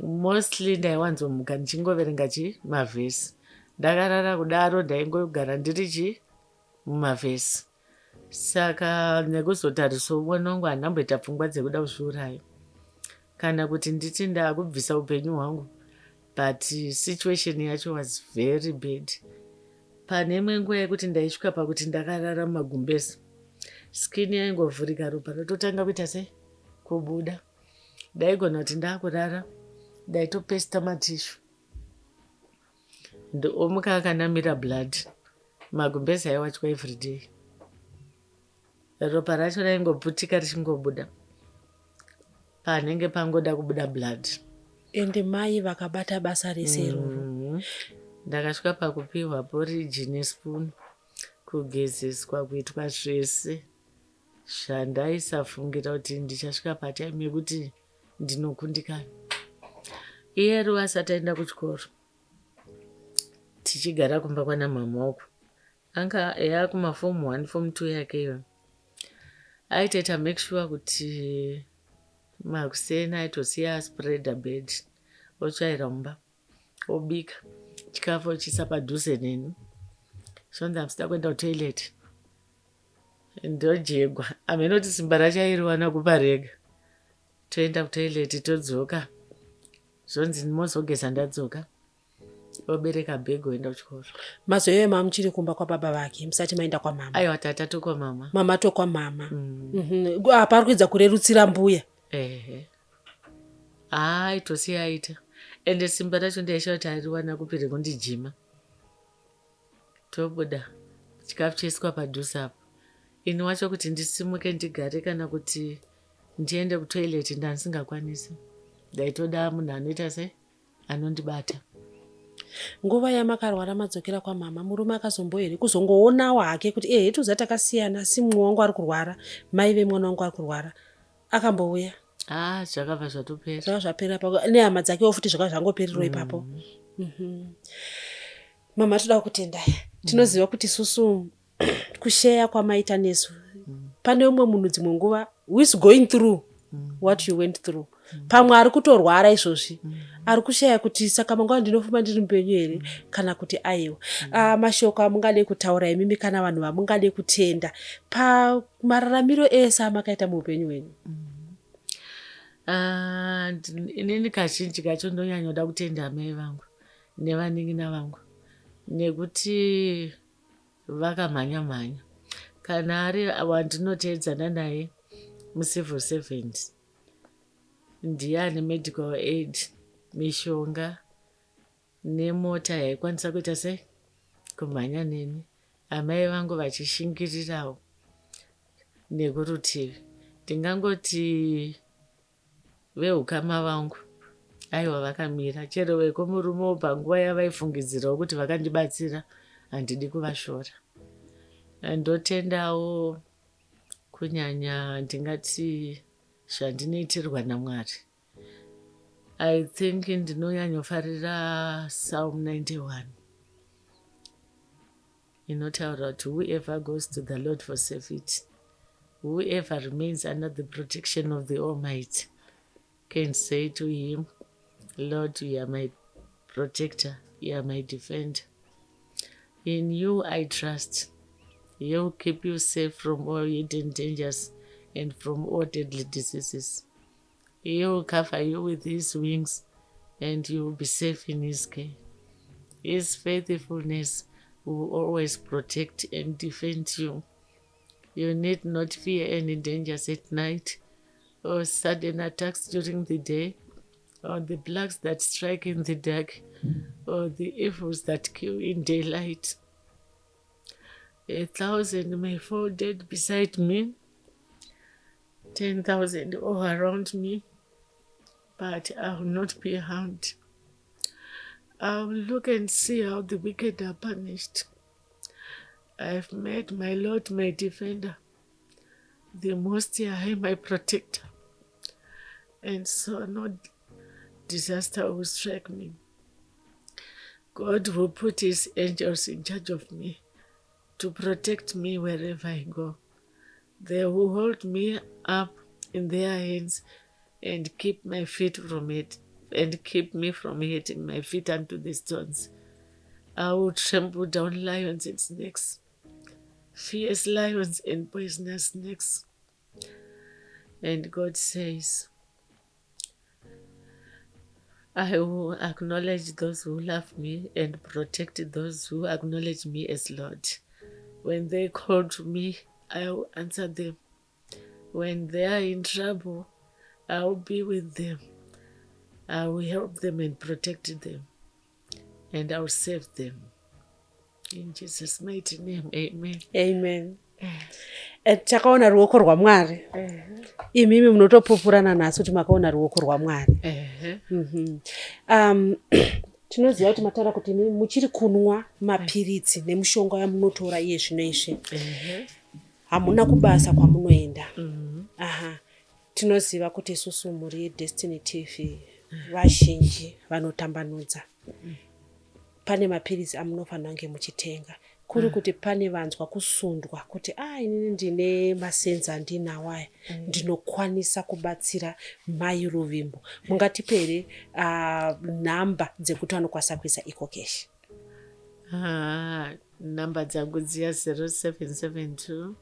Mostly ndaiwanzomuka ndichingoverenga mavhesi. Ndakarara kudaro ndaingogara ndiri mumavhesi. Saka nekuzotariswa mwana wangu handamboita pfungwa dzekuda kuzviuraya kana kuti nditi ndakubvisa upenyu hwangu, but situation yacho was very bad. Pane imwe nguva yekuti ndaisvika pakuti ndakarara mumagumbezi, skin yaingovhurika, ropa rototanga kuita sei kubuda. Ndaigona kuti ndakurara ndaitopesta matishu ndomuka akanamira blood, magumbezi aiwachwa everyday. Ropa racho raingoputika richingobuda panenge pangoda kubuda blood. Ende mai vakabata basa rese iroro. Ndakasvika pakupiwa porridge nespoon, kugezeswa, kuitwa zvese zvandaisafungira kuti ndichasvika patime yekuti ndinokundikana. Iyeru asati aenda kuchikoro tichigara kumba kwana mama uku, anga yakuma form 1 form 2 yake iyo, aitoita make sure kuti makuseni aitosiya spreader bed, otsvaira mumba, obika chikafu ochiisa padhuze neni. Zvonzi hamusida kuenda kutoilet ndojegwa, amenoti simba rachairiwana kupa rega. Toenda kutoilet todzoka, zvonzi mozogeza ndadzoka, obereka bhegi oenda kuchikoro. Mazoiwe mamuchiri kumba kwa baba vake musati maenda kwa mama? Aiwa, tata tokwa mama. Mama tokwa mama. Apa arikuedza kurerutsira mbuya. Aitosiya aita. Ende simba racho ndaisha kuti ariwana kupire kundijima. Tobuda chikafu chaiswa padhuze apo. Ini wacho kuti ndisimuke ndigare kana kuti ndiende kutoilet ndandisingakwanisi. Ndaitoda munhu anoita sei anondibata. Nguva yamakarwara madzokera kwa mama, murume akazombo here kuzongoonawo hake kuti tuza takasiyana, si mumwe wangu ari kurwara, mai vemwana wangu ari kurwara, akambouya? Zvakabva zvatopera. Zvaka zvapera nehama dzakewo futi zvaka zvangoperero ipapo. Mama, toda kutendai. Tinoziva kuti susu kusheya kwamaita nesu, pane umwe munhu dzimwe nguva who is going through what you went through. Pamwe ari kutorwara izvozvi ari kushaya kuti saka mangwana ndinofuma ndiri mupenyu here kana kuti aiwa. Mashoko amungade kutaura imimi kana vanhu vamungade kutenda pamararamiro ese amakaita muupenyu hwenyu? Inini kazhinji kacho ndonyanyoda kutenda amai vangu nevanin'ina vangu nekuti vakamhanya-mhanya. Kana ari wandinoteedzana naye mucivil servant, ndiye ane medical aid, mishonga nemota yaikwanisa kuita sei kumhanya neni. Amai vangu vachishingirirawo nekurutivi. Ndingangoti veukama vangu aiwa vakamira, chero vekomurumewo panguva yavaifungidzirawo kuti vakandibatsira handidi kuvashora. Ndotendawo kunyanya ndingati zvandinoitirwa naMwari. I think ndinonyanyofarira Psalm 91 inotaura kuti whoever goes to the Lord for safety, whoever remains under the protection of the Almighty can say to him, Lord, you are my protector, you are my defender. In you I trust. He will keep you safe from all hidden dangers and from all deadly diseases. He will cover you with his wings and you will be safe in his care. His faithfulness will always protect and defend you. You need not fear any dangers at night or sudden attacks during the day, or the plagues that strike in the dark, or the evils that kill in daylight. 1,000 may fall dead beside me, 10,000 all around me, but I will not be harmed. I will look and see how the wicked are punished. I have made my Lord my defender, the Most High my protector, and so no disaster will strike me. God will put his angels in charge of me to protect me wherever I go. They will hold me up in their hands and keep my feet from it, and keep me from hitting my feet onto the stones. I will trample down lions and snakes, fierce lions and poisonous snakes. And God says, I will acknowledge those who love me and protect those who acknowledge me as Lord. When they call to me, I will answer them. When they are in trouble, I will be with them. I will help them and protect them, and I will save them. In Jesus' mighty name, amen. Amen. Takaona ruoko rwaMwari. Imimi munotopupurana naso kuti makaona ruoko rwaMwari. Tinoziva kuti mataura kuti muchiri kunwa mapiritsi nemushonga yamunotora iye zvinoizvi. Hamuna kubasa kwamunoenda. Tinoziva kuti isusu muri Destiny TV vazhinji vanotambanudza. Pane mapiritsi amunofanira kunge muchitenga. Kuri kuti pane vanzwa kusundwa kuti inini ndine masenza andinawo aya ndinokwanisa kubatsira mai Ruvimbo. Mungatipere namba dzekuti vanokwanisa kuisa iko keshi. Namba dzangu dziya 0772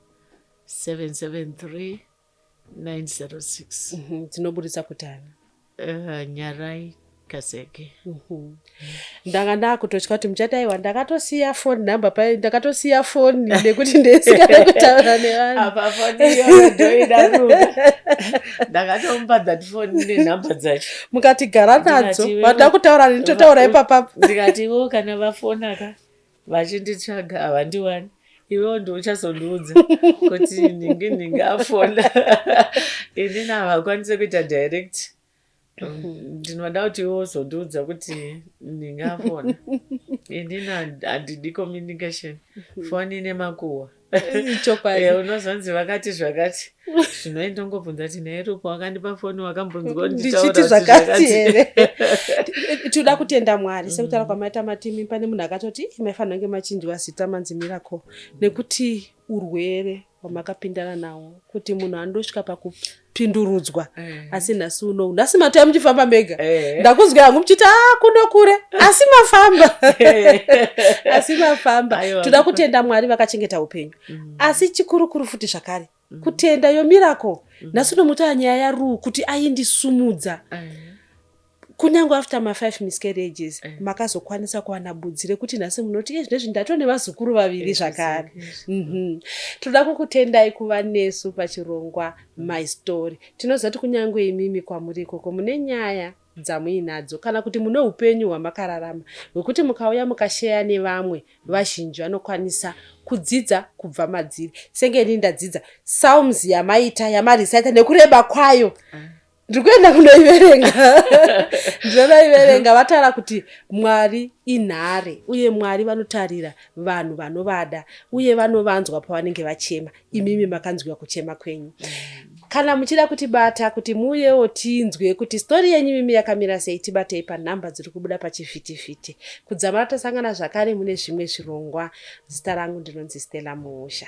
773 906. Dzinobudisa kutani? Nyarai Kaseke. Ndanga ndakutotya kuti muchataiwa ndakatosiya phone number pai ndakatosiya phone nekuti ndesikana kutaura nevanhu. Apa phone iyo ndoidaruka. Ndakatomba that phone nenhamba dzacho. Mukatigara nadzo vada kutaura nitotaura ipapo. Ndikatiwo kana vafona vachinditsvaga havandiwani. Iwewo ndochazondiudza kuti ningi afona. Inini havakwanise kuita direct. Ndinoda kuti iwewo uzondiudza kuti ndingafona. Inini handidi communication. Foni nemakuhwa. Unozonzi vakati zvakati. Zvinoenda ngobvunza kuti nhaye Rupo wakandipa foni wakambonzwa ndichiti zvakati here. Tinoda kutenda Mwari sekutaura kwamaita matimi pane munhu akatoti maifanira kunge machinjwa zita manzi Miracle nekuti urwere wamakapindana nawo kuti munhu andosvika pakupindurudzwa. Asi nhasi uno nhasi matoya muchifamba mega ndakuzwa yangu muchiti kuno kure asi mafamba asi mafamba. Toda kutenda Mwari vakachengeta upenyu. Asi chikurukuru futi zvakare kutenda yo miracle. Nhasi uno muta nyaya yaRu kuti aindisumudza. Kunyange after 5 miscarriages makazokwanisa kuwana budzi rekuti nhasi munoti izvezvi ndatone vazukuru vaviri zvakare. Toda kukutendai kuva nesu pachirongwa My Story. Tinoziva kuti kunyange imimi kwamuri ikoko mune nyaya dzamuinadzo kana kuti mune upenyu hwamakararama hwekuti mukauya mukasheya nevamwe vazhinji vanokwanisa kudzidza kubva madziri. Senge ndadzidza Psalms yamaita yamarisaita nekureba kwayo. Ndikuenda kunoiverenga. Ndinoiverenga vatara kuti Mwari inhare uye Mwari vanotarira vanhu vanovada uye vanovanzwa pavanenge vachema. Imimi makanzwa kuchema kwenyu. Kana muchida kutibata kuti muyewo tinzwe kuti story yenyu mimi yakamira sei, tibatei panhamba dziri kubuda pachivhitivhiti. Kudzamara tasangana zvakare mune zvimwe zvirongwa. Zita rangu ndinonzi Stella Muusha.